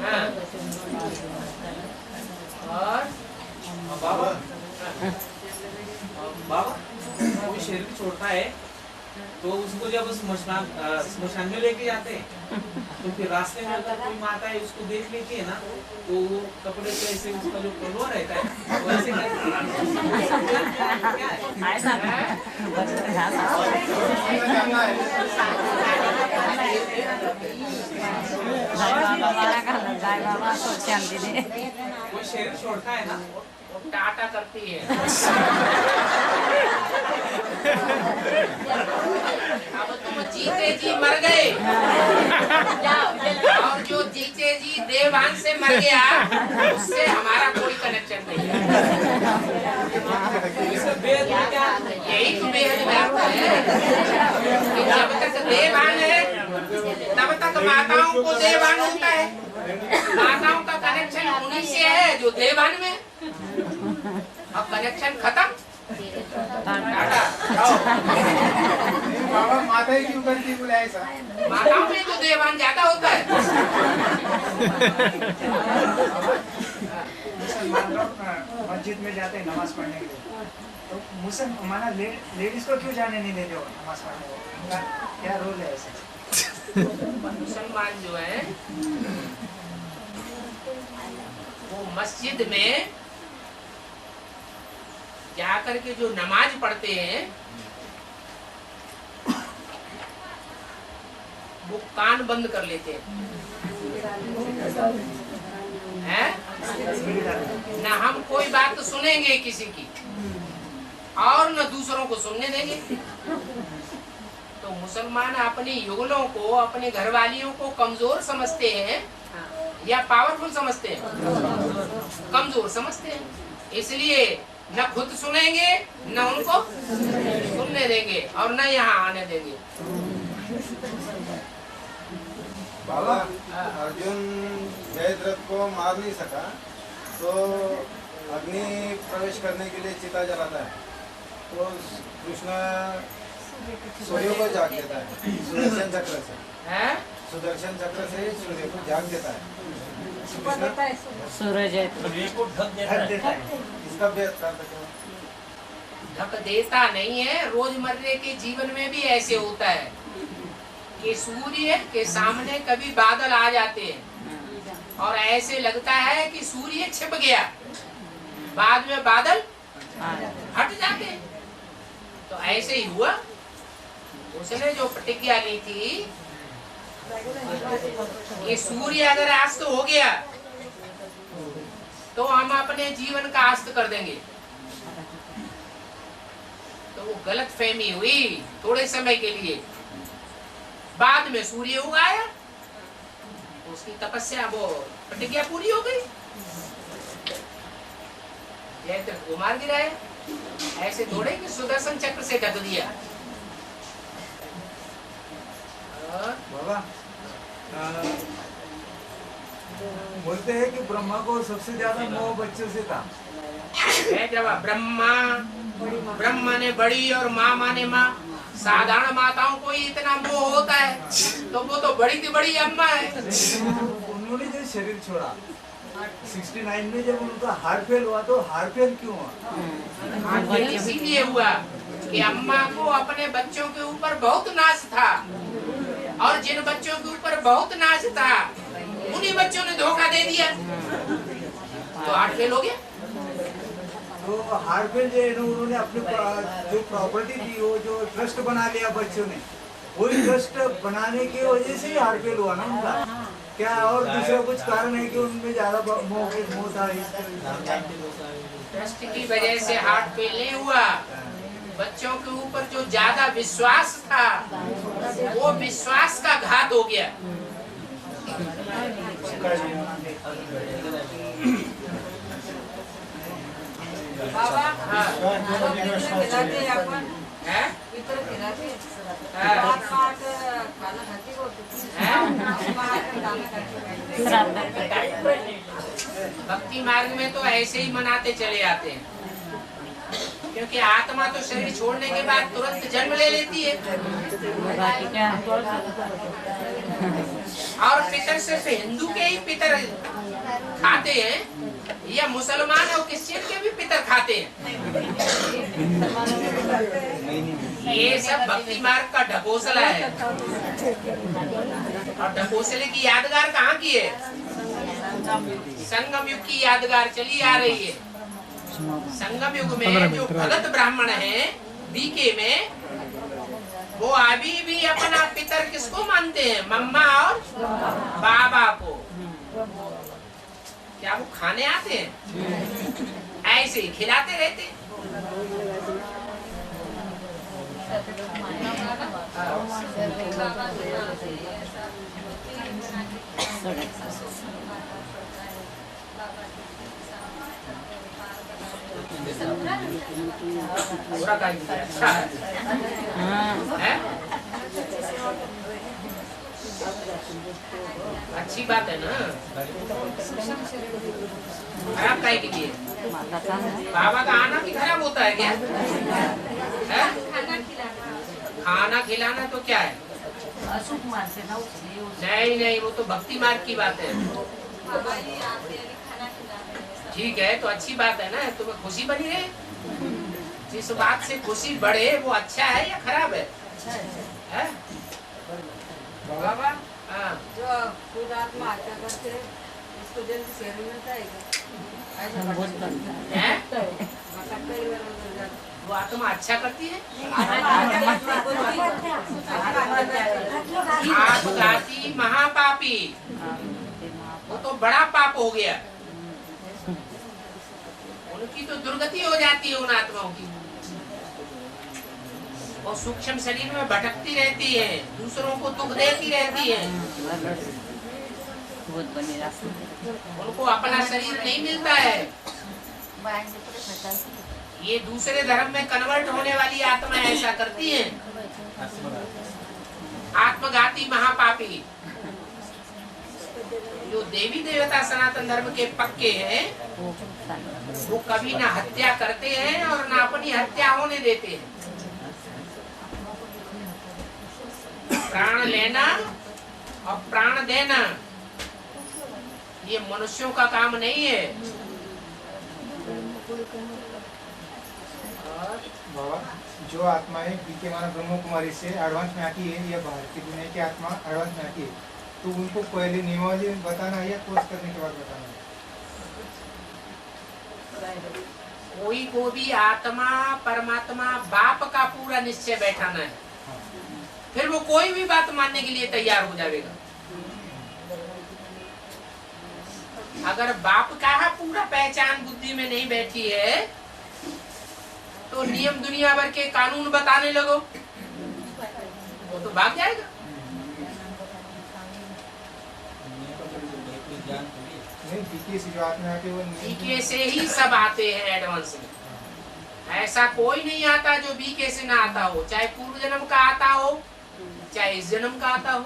हाँ। और बाबा बाबा कोई शरीर छोड़ता है तो उसको जब स्मशान में लेके जाते हैं तो फिर रास्ते में अगर कोई माता है उसको देख लेती है ना, तो वो कपड़े से ऐसे उसका जो कलवा रहता है वो ऐसे कोई शरीर छोड़ता है ना, टाटा करती है। अब तुम जीते जी मर गए और जो जीते जी देवान से मर गया उससे हमारा कोई कनेक्शन नहीं है। यही तो बेहद बात है कि जब तक देवान है तब तक माताओं को देवान होता है। माताओं का कनेक्शन उन्हीं से है जो देवान में। अब कनेक्शन खत्म। बाबा माता ही क्यों करती बोला ऐसा? माताओं में तो देवान ज्यादा होता है। मुसलमान लोग मस्जिद में जाते हैं नमाज पढ़ने के लिए, तो मुसलमान लेडीज को क्यों जाने नहीं देते हो नमाज पढ़ने को? उनका क्या रोल है ऐसे? मुसलमान जो है वो मस्जिद में जा करके जो नमाज पढ़ते हैं वो कान बंद कर लेते हैं, ना हम कोई बात सुनेंगे किसी की और न दूसरों को सुनने देंगे। तो मुसलमान अपने युगलों को, अपने घरवालियों को कमजोर समझते हैं या पावरफुल समझते हैं? कमजोर समझते हैं, इसलिए न खुद सुनेंगे न उनको सुनने देंगे और न यहाँ आने देंगे। बाबा अर्जुन जयद्रथ को मार नहीं सका तो अग्नि प्रवेश करने के लिए चिता जलाता है, तो कृष्ण सूर्य को जाग देता है सुदर्शन चक्र से। सुदर्शन चक्र से सूर्य को जाग देता है, सूर्य को ढक देता है। इसका व्यर्थ करता है। ढक देता नहीं है, रोजमर्रे के जीवन में भी ऐसे होता है कि सूर्य के सामने कभी बादल आ जाते हैं और ऐसे लगता है कि सूर्य छिप गया, बाद में बादल हट जाते हैं। तो ऐसे ही हुआ, उसने जो प्रतिज्ञा ली थी कि सूर्य अगर अस्त हो गया तो हम अपने जीवन का अस्त कर देंगे, तो वो गलत फहमी हुई थोड़े समय के लिए। बाद में सूर्य उगाया, उसकी तपस्या, वो प्रतिज्ञा पूरी हो गई, जयद्रथ को मार गिराया। ऐसे थोड़े कि सुदर्शन चक्र से ढक दिया। बाबा बोलते हैं कि ब्रह्मा को सबसे ज्यादा मोह बच्चों से था। जब ब्रह्मा ने बड़ी और माँ माने माँ, साधारण माताओं को ही इतना मोह होता है तो वो तो बड़ी की बड़ी अम्मा है। उन्होंने जो शरीर छोड़ा 69 में, जब उनका हार्ट फेल हुआ तो हार्ट फेल क्यों हुआ? इसीलिए हुआ कि अम्मा को अपने बच्चों के ऊपर बहुत नाज था और जिन बच्चों के ऊपर बहुत नाज था उन्हीं बच्चों ने धोखा दे दिया तो हार्ट फेल हो गया। तो हार्ट फेल जो है ना, उन्होंने अपने जो प्रॉपर्टी थी वो जो ट्रस्ट बना लिया बच्चों ने, वही ट्रस्ट बनाने की वजह से ही हार्ट फेल हुआ ना उनका। क्या और दूसरा कुछ कारण है कि उनमें ज्यादा मोह था? ट्रस्ट की वजह से हार्ट फेल नहीं हुआ, बच्चों के ऊपर जो ज्यादा विश्वास था वो विश्वास का घात हो गया। बाबा खिलाते अपन पितर खिलाते खाना खाती को भक्ति मार्ग में तो ऐसे ही मनाते चले आते हैं, क्योंकि आत्मा तो शरीर छोड़ने के बाद तुरंत जन्म ले लेती है और पितर सिर्फ हिंदू के ही पितर खाते हैं या मुसलमान और क्रिश्चियन के भी पितर खाते हैं। ये सब भक्ति मार्ग का ढकोसला है और ढकोसले की यादगार कहाँ की है? संगम युग की यादगार चली आ रही है। संगम युग में जो भगत ब्राह्मण है बीके में, वो अभी भी अपना पितर किसको मानते हैं? मम्मा और बाबा को। क्या वो खाने आते हैं? ऐसे ही खिलाते रहते हैं। अच्छा है, अच्छी बात है ना। खराब काहे के लिए? बाबा का आना भी खराब होता है क्या? खाना खिलाना तो क्या है? अशुभ मार्ग से ना, नहीं नहीं, वो तो भक्ति मार्ग की बात है। ठीक है, तो अच्छी बात है ना, तुम्हें खुशी बनी रहे। जिस बात से खुशी बढ़े वो अच्छा है या खराब है? है? बाबा जो खुद आत्मा हत्या करते हैं उसको जल्दी शरीर मिलता है क्या? ऐसा वो आत्मा अच्छा करती है? आत्मघाती महापापी, वो तो बड़ा पाप हो गया। उनकी तो दुर्गति हो जाती है उन आत्माओं की। और सूक्ष्म शरीर में भटकती रहती है, दूसरों को दुख देती रहती है। उनको अपना शरीर नहीं मिलता है। ये दूसरे धर्म में कन्वर्ट होने वाली आत्मा ऐसा करती है। आत्मघाती महापापी। जो देवी देवता सनातन धर्म के पक्के हैं, वो कभी ना हत्या करते हैं और ना अपनी हत्या होने देते हैं। प्राण लेना और प्राण देना ये मनुष्यों का काम नहीं है। बाबा, जो आत्माएं बीके माना ब्रह्म कुमारी से एडवांस में आती है या बाहर की दुनिया की आत्मा एडवांस में आती है, तो उनको पहले नियमावली बताना है या कोर्स करने के बाद बताना है? कोई को भी आत्मा परमात्मा बाप का पूरा निश्चय बैठाना है, फिर वो कोई भी बात मानने के लिए तैयार हो जाएगा। अगर बाप का पूरा पहचान बुद्धि में नहीं बैठी है तो नियम दुनिया भर के कानून बताने लगो, वो तो भाग जाएगा। बीके से ही सब आते हैं एडवांस में। ऐसा कोई नहीं आता जो बीके से ना आता हो, चाहे पूर्व जन्म का आता हो चाहे इस जन्म का आता हो।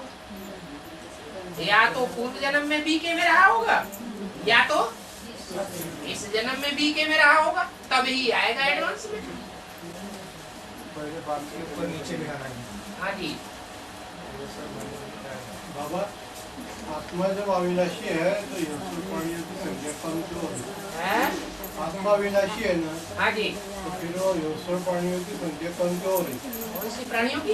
या तो पूर्व जन्म में बीके में रहा होगा या तो इस जन्म में बीके में रहा होगा, तभी आएगा एडवांस में। पहले बाप के ऊपर नीचे बिठाना है। हाँ जी बाबा, आत्मा जब अविनाशी है तो ईश्वर प्राणियों की संख्या कम क्यों हो रही? आत्मा अविनाशी है ना? हाँ जी। तो फिर वो ईश्वर प्राणियों की संख्या कम क्यों हो रही? कौन सी प्राणियों की?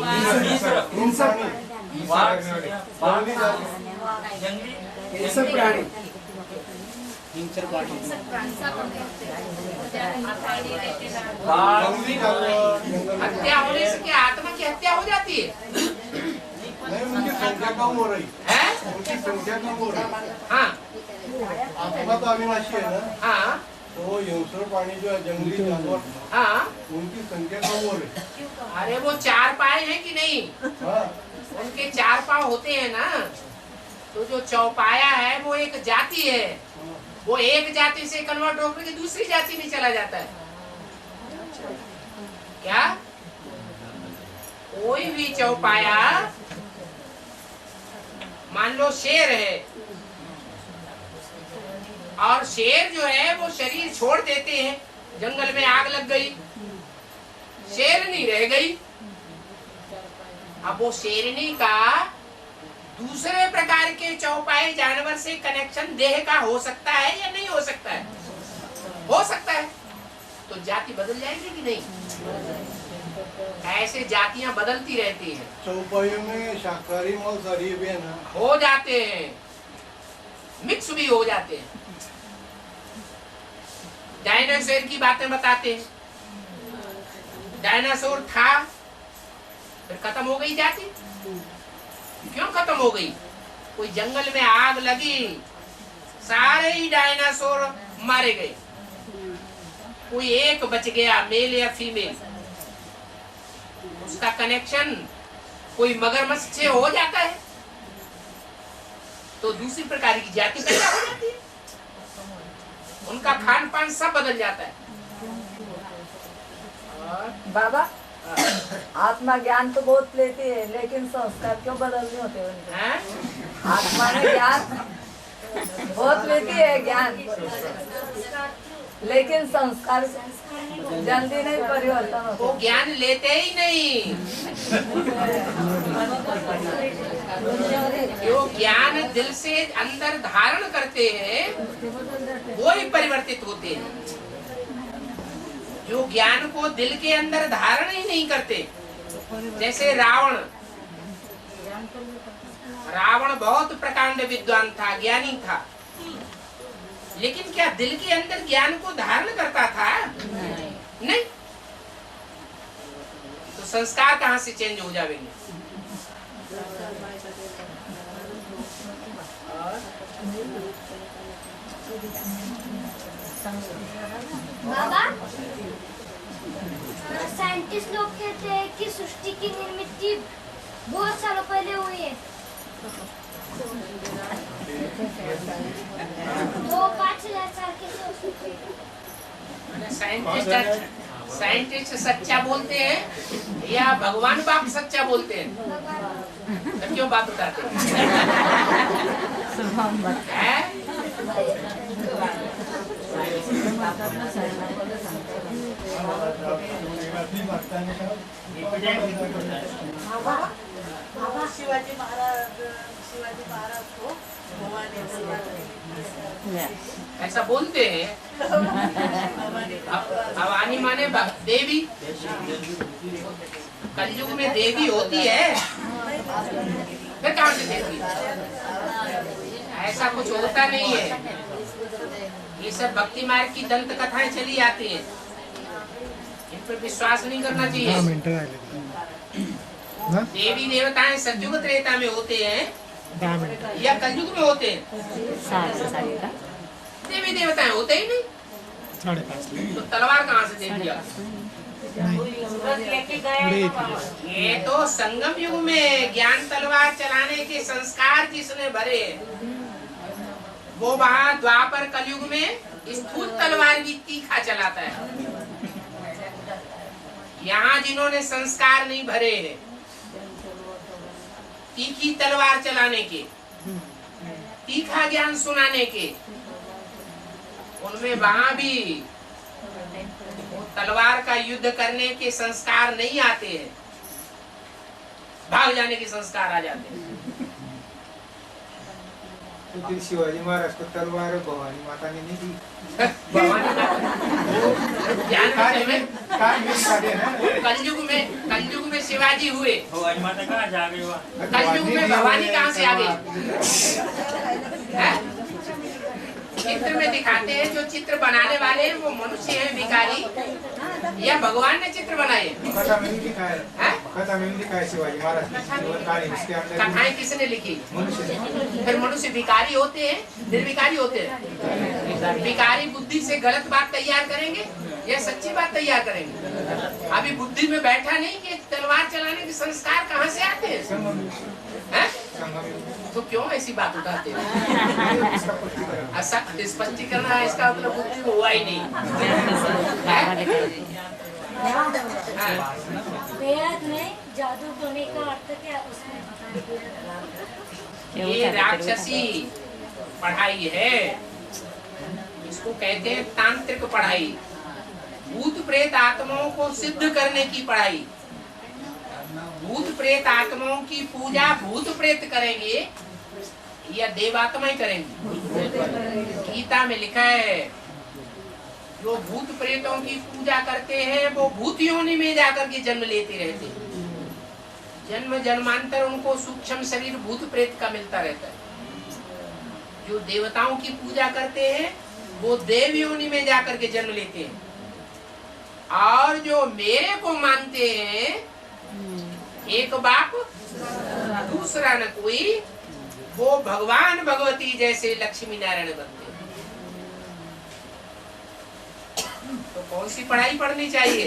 हत्या होने से क्या आत्मा की हत्या हो जाती है? नहीं, उनकी संख्या कम हो रही है। उनकी संख्या कम हो रही है। हाँ, आत्मा तो अविनाशी है ना? हाँ। तो हिंसर प्राणी जो है जंगली जानवर, हाँ, उनकी संख्या कम हो रही। अरे वो चार पाए हैं कि नहीं? हाँ। उनके चार पाँव होते हैं ना, तो जो चौपाया है वो एक जाति है। वो एक जाति से कन्वर्ट होकर के दूसरी जाति में चला जाता है। क्या कोई भी चौपाया, मान लो शेर है, और शेर जो है वो शरीर छोड़ देते हैं, जंगल में आग लग गई, शेरनी रह गई। अब वो शेरनी का दूसरे प्रकार के चौपाई जानवर से कनेक्शन देह का हो सकता है या नहीं हो सकता है? हो सकता है। तो जाति बदल जाएगी कि नहीं? ऐसे जातियां बदलती रहती हैं। चौपाइयों में शाकाहारी मांसाहारी भी है ना? हो जाते हैं, मिक्स भी हो जाते हैं। डायनासोर की बातें बताते हैं। डायनासोर था, फिर खत्म हो गई जाति। क्यों खत्म हो गई? कोई जंगल में आग लगी, सारे ही डायनासोर मारे गए, कोई एक बच गया, मेल या फीमेल। उसका कनेक्शन कोई मगरमच्छ से हो जाता है तो दूसरी प्रकार की जाति पैदा हो जाती है। उनका खान पान सब बदल जाता है। बाबा, आत्मा ज्ञान तो बहुत लेती है, लेकिन संस्कार क्यों बदलने होते हैं उनके? आत्मा में ज्ञान बहुत लेती है ज्ञान, लेकिन संस्कार जल्दी नहीं परिवर्तन होता। वो ज्ञान लेते ही नहीं। जो ज्ञान दिल से अंदर धारण करते हैं वो ही परिवर्तित होते हैं। जो ज्ञान को दिल के अंदर धारण ही नहीं करते, जैसे रावण बहुत प्रकांड विद्वान था, ज्ञानी था, लेकिन क्या दिल के अंदर ज्ञान को धारण करता था? नहीं। संस्कार कहाँ से चेंज हो जाएंगे? बाबा, साइंटिस्ट लोग कहते हैं कि सृष्टि की निर्मित बहुत सालों पहले हुई है। तो 5,000 साल कैसे हो सकते हैं? साइंटिस्ट सच्चा बोलते हैं या भगवान बाप सच्चा बोलते हैं? तो क्यों बात बताते हैं? शिवाजी महाराज को भवानी ऐसा बोलते हैं। भवानी माने देवी। कलयुग में देवी होती है, फिर कहाँ से देवी? ऐसा कुछ होता नहीं है। ये सब भक्ति मार्ग की दंत कथाएं चली आती हैं, इन पर विश्वास नहीं करना चाहिए। देवी देवताएं सतयुग त्रेता में होते हैं या कलयुग में होते हैं? देवी देवताएं होते ही नहीं, तो तलवार कहाँ से दे दिया? ये तो संगम युग में ज्ञान तलवार चलाने के संस्कार जिसने भरे, वो वहाँ द्वापर कलयुग में स्थूल तलवार भी तीखा चलाता है। यहाँ जिन्होंने संस्कार नहीं भरे हैं तीखी तलवार चलाने के, तीखा ज्ञान सुनाने के, उनमें वहां भी तलवार का युद्ध करने के संस्कार नहीं आते हैं, भाग जाने के संस्कार आ जाते हैं। तो फिर शिवाजी महाराज को तलवार भवानी माता ने नहीं दी। कलयुग में शिवाजी हुए, भवानी माता कहाँ जा गई? कलयुग में भवानी कहाँ से आ गई? चित्र में दिखाते हैं, जो चित्र बनाने वाले हैं वो मनुष्य हैं भिखारी, या भगवान ने चित्र बनाए? कथा में नहीं लिखा है। कथा में नहीं लिखा है शिवाजी महाराज की कथाएं किसने लिखी? मनुष्य। फिर मनुष्य भिखारी होते हैं, निर्भिकारी होते हैं? भिखारी बुद्धि से गलत बात तैयार करेंगे या सच्ची बात तैयार करेंगे? अभी बुद्धि में बैठा नहीं कि तलवार चलाने के संस्कार कहाँ से आते हैं? तो क्यों ऐसी बात उठाते हैं? स्पष्टीकरण है, इसका मतलब बुद्धि में हुआ ही नहीं। वेद में जादू टोने का अर्थ क्या उसमें? ये राक्षसी पढ़ाई है, इसको कहते हैं तांत्रिक पढ़ाई, भूत प्रेत आत्माओं को सिद्ध करने की पढ़ाई। भूत प्रेत आत्माओं की पूजा भूत प्रेत करेंगे या देवात्माएं करेंगी? गीता में लिखा है जो भूत प्रेतों की पूजा करते हैं वो भूत योनि में जाकर के जन्म लेते रहते हैं। जन्म जन्मांतर उनको सूक्ष्म शरीर भूत प्रेत का मिलता रहता है। जो देवताओं की पूजा करते हैं वो देव योनि में जाकर के जन्म लेते हैं, और जो मेरे को मानते हैं एक बाप दूसरा न कोई, वो भगवान भगवती जैसे लक्ष्मी नारायण बनते हैं। तो कौन सी पढ़ाई पढ़नी चाहिए?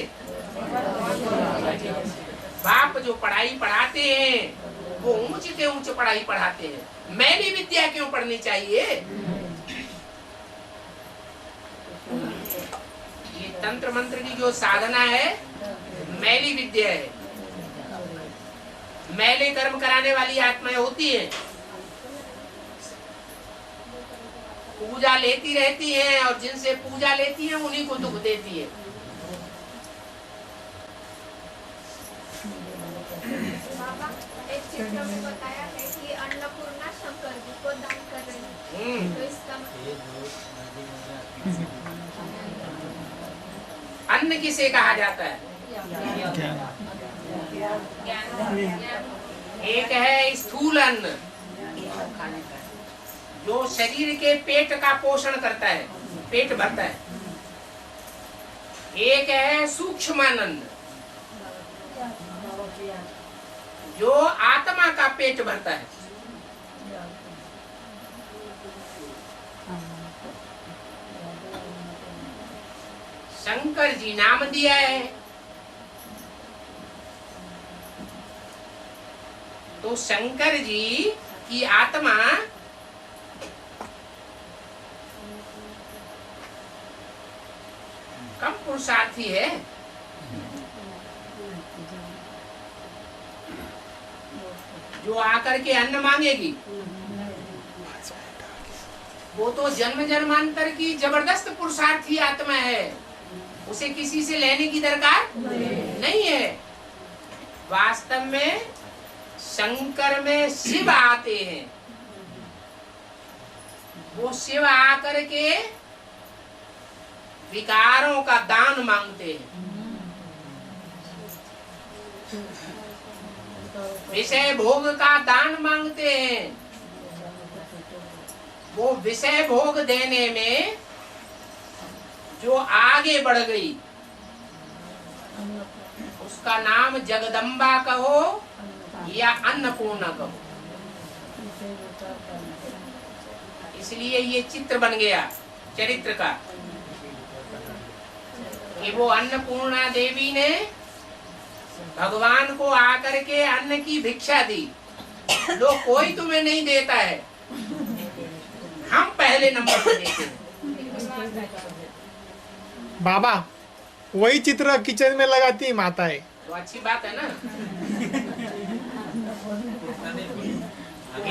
बाप जो पढ़ाई पढ़ाते हैं वो ऊंच से ऊंच पढ़ाई पढ़ाते हैं। मैंने विद्या क्यों पढ़नी चाहिए? ये तंत्र मंत्र की जो साधना है मैली विद्या है। मैले कर्म कराने वाली आत्माएं होती हैं, पूजा लेती रहती हैं, और जिनसे पूजा लेती हैं उन्हीं को दुख देती है। एक चित्र में बताया है कि अन्नपूर्णा शंकर जी को दान कर रही है, तो इसका अन्न किसे कहा जाता है? एक है स्थूल अन्न जो शरीर के पेट का पोषण करता है, पेट भरता है। एक है सूक्ष्म अन्न जो आत्मा का पेट भरता है। शंकर जी नाम दिया है, तो शंकर जी की आत्मा कम पुरुषार्थी है। जो आकर के अन्न मांगेगी वो तो जन्म जन्मांतर की जबरदस्त पुरुषार्थी आत्मा है, उसे किसी से लेने की दरकार नहीं है। वास्तव में शंकर में शिव आते हैं, वो शिव आकर के विकारों का दान मांगते हैं, विषय भोग का दान मांगते हैं। वो विषय भोग देने में जो आगे बढ़ गई उसका नाम जगदम्बा कहो या अन्नपूर्णा कहो। इसलिए ये चित्र बन गया चरित्र का कि वो अन्नपूर्णा देवी ने भगवान को आकर के अन्न की भिक्षा दी। लो, कोई तुम्हें नहीं देता है, हम पहले नंबर पर देते हैं। बाबा वही चित्र किचन में लगाती है माता है, तो अच्छी बात है ना।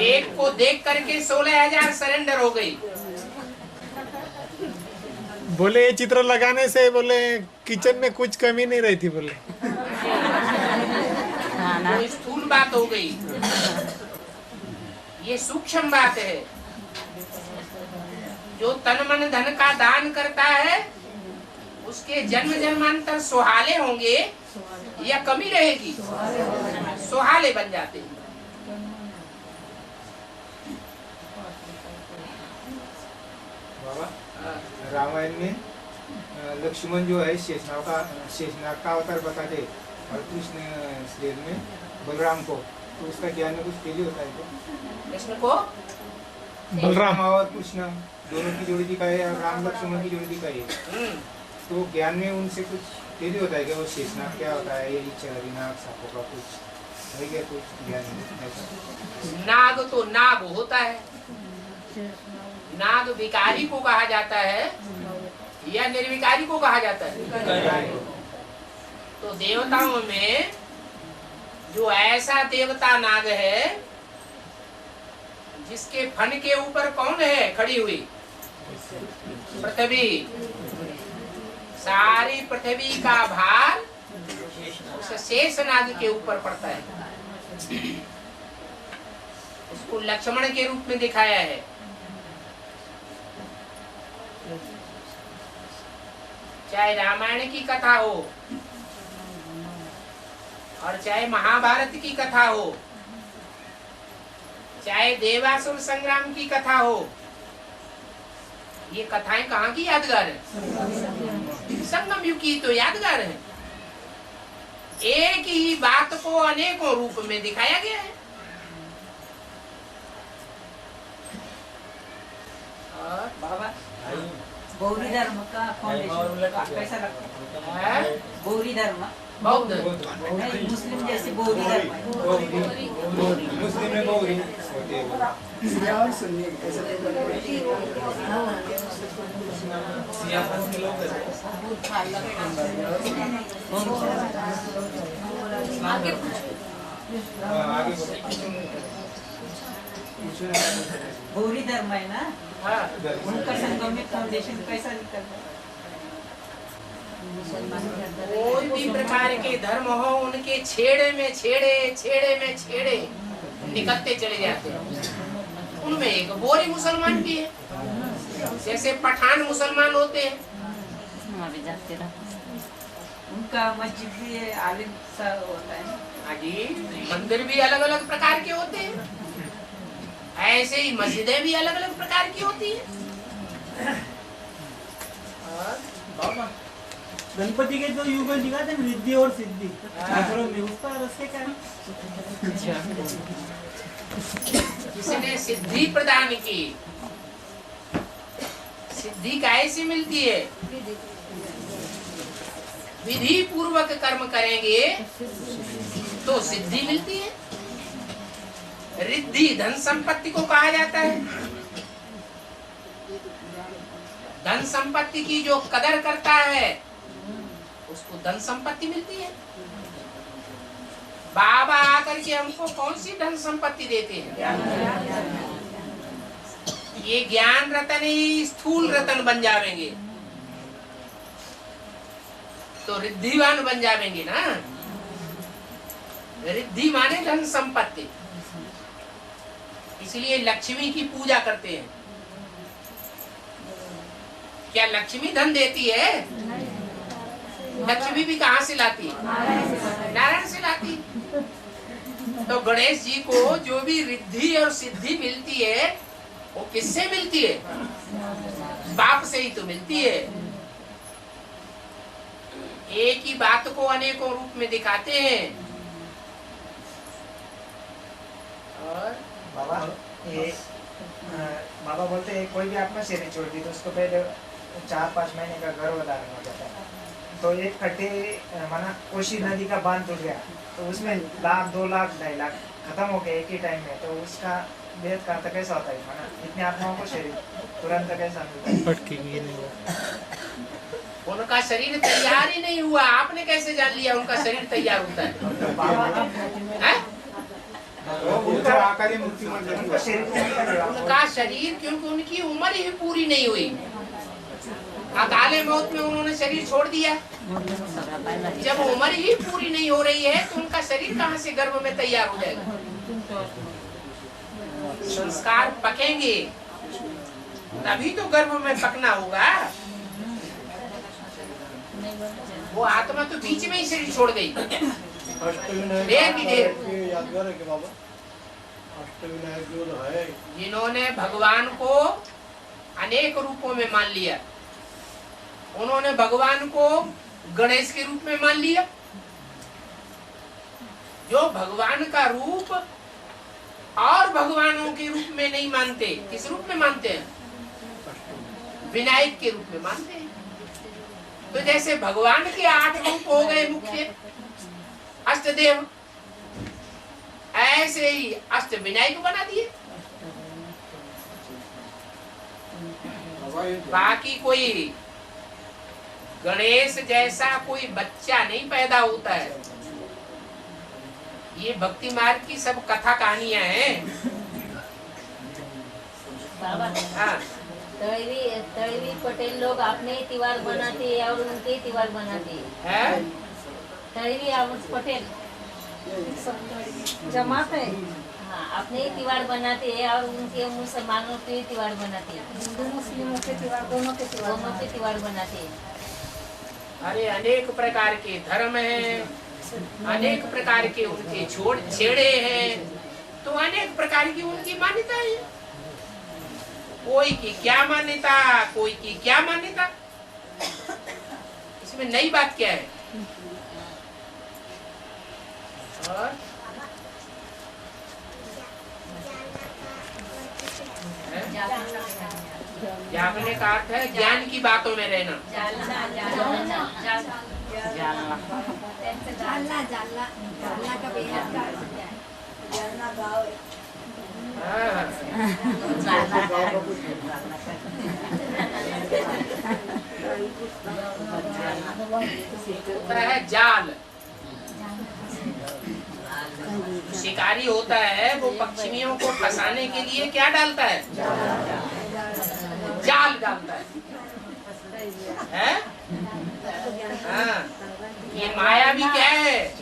एक को देख करके 16,000 सरेंडर हो गई। बोले ये चित्र लगाने से बोले किचन में कुछ कमी नहीं रही थी। बोले वो स्थूल बात हो गई, ये सूक्ष्म बात है। जो तन मन धन का दान करता है उसके जन्म जन्मांतर सुहाले होंगे या कमी रहेगी? सुहाले बन जाते हैं। बाबा रामायण में लक्ष्मण जो है शेषनाग का अवतार बताते और कृष्ण श्रेय में बलराम को, तो उसका ज्ञान में कुछ फेल होता है क्या? कृष्ण को बलराम और कृष्ण दोनों की जोड़ी दिखाई और राम लक्ष्मण की जोड़ी दिखाई, तो ज्ञान में उनसे कुछ फेल होता है क्या? वो शेषनाग क्या होता है, ये चरनाग सांपों का कुछ है क्या कुछ ज्ञान में? नाग तो नाग होता है, नाग विकारी को कहा जाता है या निर्विकारी को कहा जाता है? तो देवताओं में जो ऐसा देवता नाग है जिसके फन के ऊपर कौन है खड़ी हुई? पृथ्वी। सारी पृथ्वी का भार उस शेष नाग के ऊपर पड़ता है। उसको लक्ष्मण के रूप में दिखाया है। चाहे रामायण की कथा हो और चाहे महाभारत की कथा हो, चाहे देवासुर संग्राम की कथा हो, ये कथाएं कहाँ की यादगार है? संगम युग की तो यादगार है। एक ही बात को अनेकों रूप में दिखाया गया है। और बाबा गौरी धर्म का फाउंडेशन कैसा लगता है? गौरी धर्म बौद्ध नहीं, मुस्लिम जैसे गौरी धर्म है। मुस्लिम में गौरी होती है। गौरी धर्म है ना, उनका संगमित फाउंडेशन कैसा निकलता है? कोई भी प्रकार के धर्म हो, उनके छेड़े में छेड़े निकलते चले जाते हैं। उनमें एक बोरी मुसलमान भी है, जैसे पठान मुसलमान होते हैं। उनका मस्जिद भी आलिम सा होता है। हाँ जी, मंदिर भी अलग अलग प्रकार के होते हैं, ऐसे ही मस्जिदें भी अलग अलग प्रकार की होती हैं। गणपति के जो युगल दिखाते हैं रिद्धि और सिद्धि शास्त्रों में, उसका रहस्य क्या है? जिसने सिद्धि प्रदान की, सिद्धि कैसे मिलती है? विधि पूर्वक कर्म करेंगे तो सिद्धि मिलती है। रिद्धि धन संपत्ति को कहा जाता है। धन संपत्ति की जो कदर करता है उसको धन संपत्ति मिलती है। बाबा आकर के हमको कौन सी धन संपत्ति देते हैं? ये ज्ञान रतन ही स्थूल रतन बन जाएंगे तो रिद्धिवान बन जाएंगे ना। रिद्धि माने धन संपत्ति, इसलिए लक्ष्मी की पूजा करते हैं। क्या लक्ष्मी धन देती है? लक्ष्मी भी कहाँ से लाती है? नारायण से लाती। तो गणेश जी को जो भी रिद्धि और सिद्धि मिलती है वो किससे मिलती है? बाप से ही तो मिलती है। एक ही बात को अनेकों रूप में दिखाते हैं। और बाबा बोलते हैं कोई भी आत्मा शरीर छोड़ दी तो उसको पहले 4-5 महीने का गर्भधारण हो जाता है। तो एक खड्डे माना कोशी नदी का बांध टूट गया तो उसमें 1 लाख 2 लाख 2.5 लाख खत्म हो गए एक ही टाइम में, तो उसका बेहद का तो कैसा होता है? माना इतने आत्माओं को शरीर तुरंत कैसा मिलता है? उनका शरीर तैयार ही नहीं हुआ। आपने कैसे जान लिया उनका शरीर तैयार होता है? उनका शरीर, क्योंकि उनकी उम्र ही पूरी नहीं हुई। अकाले मौत में उन्होंने शरीर छोड़ दिया। जब उम्र ही पूरी नहीं हो रही है तो उनका शरीर कहाँ से गर्भ में तैयार हो जाएगा? संस्कार पकेंगे तभी तो गर्भ में पकना होगा। वो आत्मा तो बीच में ही शरीर छोड़ गई। यादगार है कि बाबा अष्टविनायक जो है, जिन्होंने भगवान को अनेक रूपों में मान लिया, उन्होंने भगवान को गणेश के रूप में मान लिया। जो भगवान का रूप और भगवानों के रूप में नहीं मानते, किस रूप में मानते हैं? विनायक के रूप में मानते हैं। तो जैसे भगवान के 8 रूप हो गए मुख्य अष्टदेव, ऐसे ही अष्ट विनायक बना दिए। बाकी कोई गणेश जैसा कोई बच्चा नहीं पैदा होता है। ये भक्ति मार्ग की सब कथा कहानियां हैं। हाँ। तड़वी पटेल लोग अपने ही त्योहार बनाते हैं और उनके ही त्योहार बनाते हैं। तड़वी पटेल जमात है। हाँ, अपने ही त्योहार बनाते हैं और उनके मुसलमानों के त्योहार बनाते हैं। हिंदू मुस्लिमों के त्योहार दोनों के त्योहार बनाते हैं। अरे अनेक प्रकार के धर्म हैं, अनेक प्रकार के उनके छेड़े हैं, तो अनेक प्रकार की उनकी मान्यता है। कोई की क्या मान्यता, कोई की क्या मान्यता। इसमें नई बात क्या है? और जागने का अर्थ है ज्ञान की बातों में रहना। होता है जाल। शिकारी होता है वो पक्षियों को फंसाने के लिए क्या डालता है? जाल डालता है? हाँ। ये माया भी क्या है?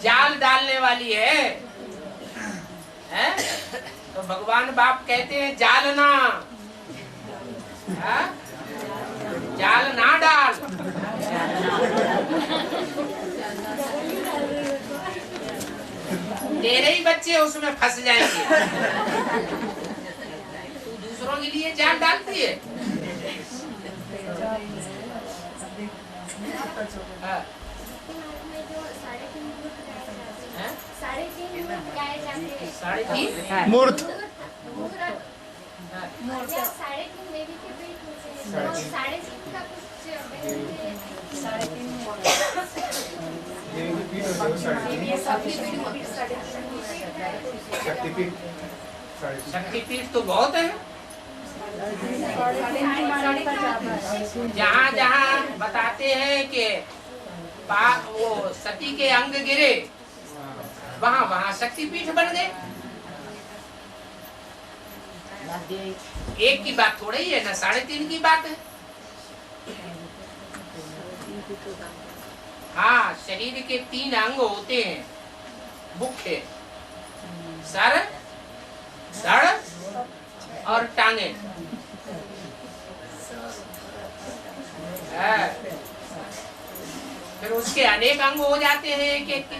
जाल डालने वाली है। तो भगवान बाप कहते हैं जाल ना, जाल ना डाल। तेरे ही बच्चे उसमें फंस जाएंगे। तू दूसरों के लिए जाल डालती है। हाँ। में जो 3.5 मूर्त गाए जाते हैं, 3.5 मूर्त गाए जाते हैं। 3.5 मूर्त या 3.5 देवी के पीठ होते हैं, तो 3.5 का कुछ देवी की पीठ होती है, शक्तिपीठ। शक्तिपीठ तो बहुत है। जहाँ जहाँ बताते हैं कि वो सती के अंग गिरे, वहाँ वहाँ शक्तिपीठ बन गए। एक की बात थोड़ी ही है ना, 3.5 की बात है। हाँ, शरीर के 3 अंग होते हैं मुख्य, सर, धड़ और टांगे। फिर उसके अनेक अंग हो जाते हैं एक एक के।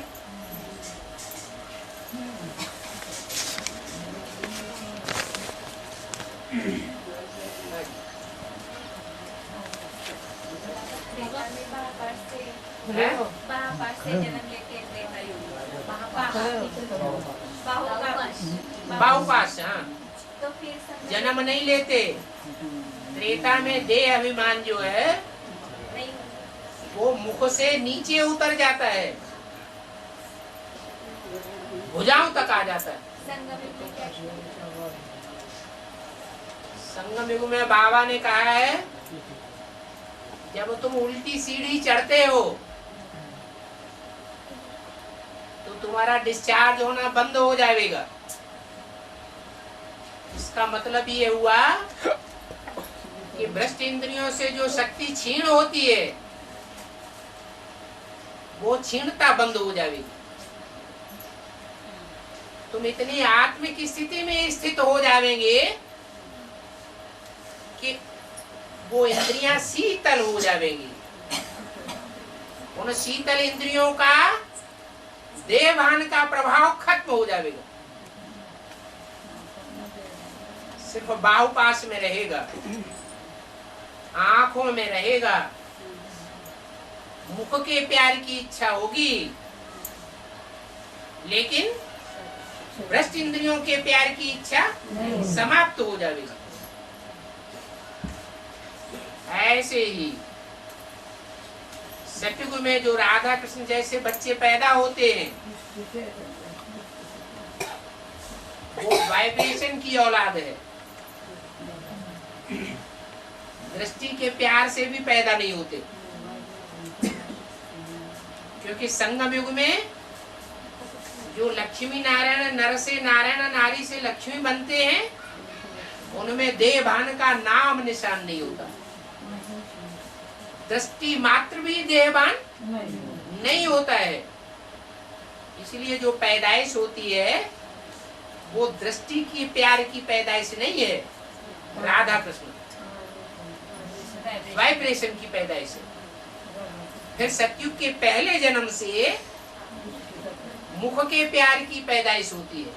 बाहुपाश, हाँ, तो फिर जन्म नहीं लेते। त्रेता में देह अभिमान जो है वो मुख से नीचे उतर जाता है, भुजाओं तक आ जाता है। संगम युग में बाबा ने कहा है, जब तुम उल्टी सीढ़ी चढ़ते हो तो तुम्हारा डिस्चार्ज होना बंद हो जाएगा। इसका मतलब ये हुआ कि भ्रष्ट इंद्रियों से जो शक्ति क्षीण होती है वो क्षीणता बंद हो जाएगी। तुम इतनी आत्मिक स्थिति में स्थित हो जाएंगे कि वो इंद्रियां शीतल हो जाएंगी। उन शीतल इंद्रियों का देहभान का प्रभाव खत्म हो जाएगा, सिर्फ बाहुपाश में रहेगा, आंखों में रहेगा, मुख के प्यार की इच्छा होगी, लेकिन भ्रष्ट इंद्रियों के प्यार की इच्छा समाप्त हो जाएगी। ऐसे ही सतयुग में जो राधा कृष्ण जैसे बच्चे पैदा होते हैं वो वाइब्रेशन की औलाद है, दृष्टि के प्यार से भी पैदा नहीं होते। क्योंकि संगम युग में जो लक्ष्मी नारायण, नर से नारायण, नारी से लक्ष्मी बनते हैं, उनमें देहभान का नाम निशान नहीं होता। दृष्टि मात्र भी देहभान नहीं होता है। इसलिए जो पैदाइश होती है वो दृष्टि की प्यार की पैदाइश नहीं है, राधा कृष्ण वाइब्रेशन की पैदाइश है। फिर सतयुग के पहले जन्म से मुख के प्यार की पैदाइश होती है,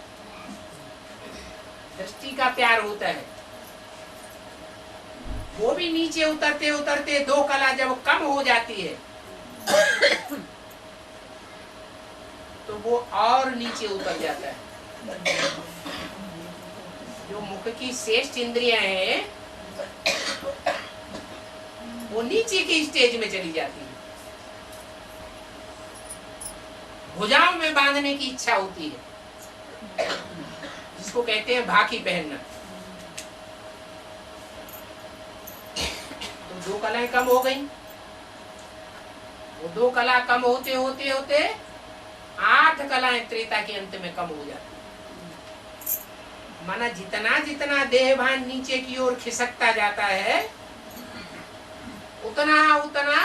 दृष्टि का प्यार होता है। वो भी नीचे उतरते उतरते 2 कला जब कम हो जाती है तो वो और नीचे उतर जाता है। जो मुख की श्रेष्ठ इंद्रियां हैं वो नीचे की स्टेज में चली जाती है। भुजाओं में बांधने की इच्छा होती है, जिसको कहते हैं भाकी पहनना। तो 2 कलाएं कम हो गई। वो 2 कला कम होते होते होते 8 कलाएं त्रेता के अंत में कम हो जाती। माना जितना जितना देहभान नीचे की ओर खिसकता जाता है उतना उतना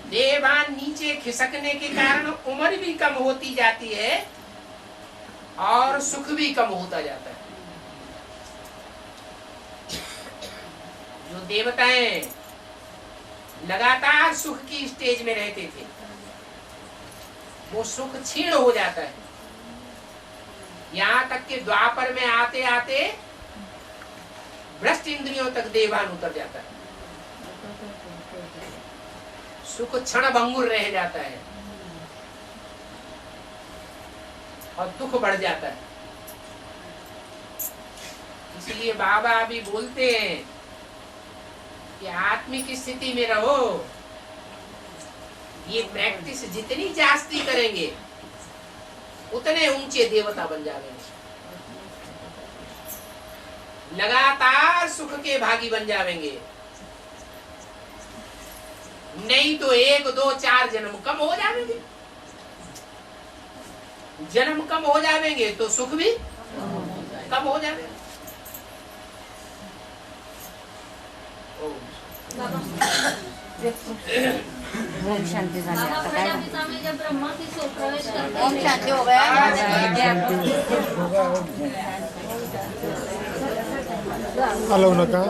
देहभान नीचे खिसकने के कारण उम्र भी कम होती जाती है और सुख भी कम होता जाता है। जो देवताएं लगातार सुख की स्टेज में रहते थे वो सुख क्षीण हो जाता है। यहाँ तक कि द्वापर में आते आते भ्रष्ट इंद्रियों तक देहभान उतर जाता है। सुख क्षण भंगुर रह जाता है और दुख बढ़ जाता है। इसलिए बाबा अभी बोलते हैं कि आत्मिक स्थिति में रहो। ये प्रैक्टिस जितनी जास्ती करेंगे उतने ऊंचे देवता बन जाएंगे, लगातार सुख के भागी बन जाएंगे। नहीं तो 1, 2, 4 जन्म कम हो जाएंगे। जन्म कम हो जाएंगे तो सुख भी कम हो जाएगा। ओम शांति स्वामी जब ब्रह्मा की प्रवेश करते ओम शांति हो गया। हलवू नका।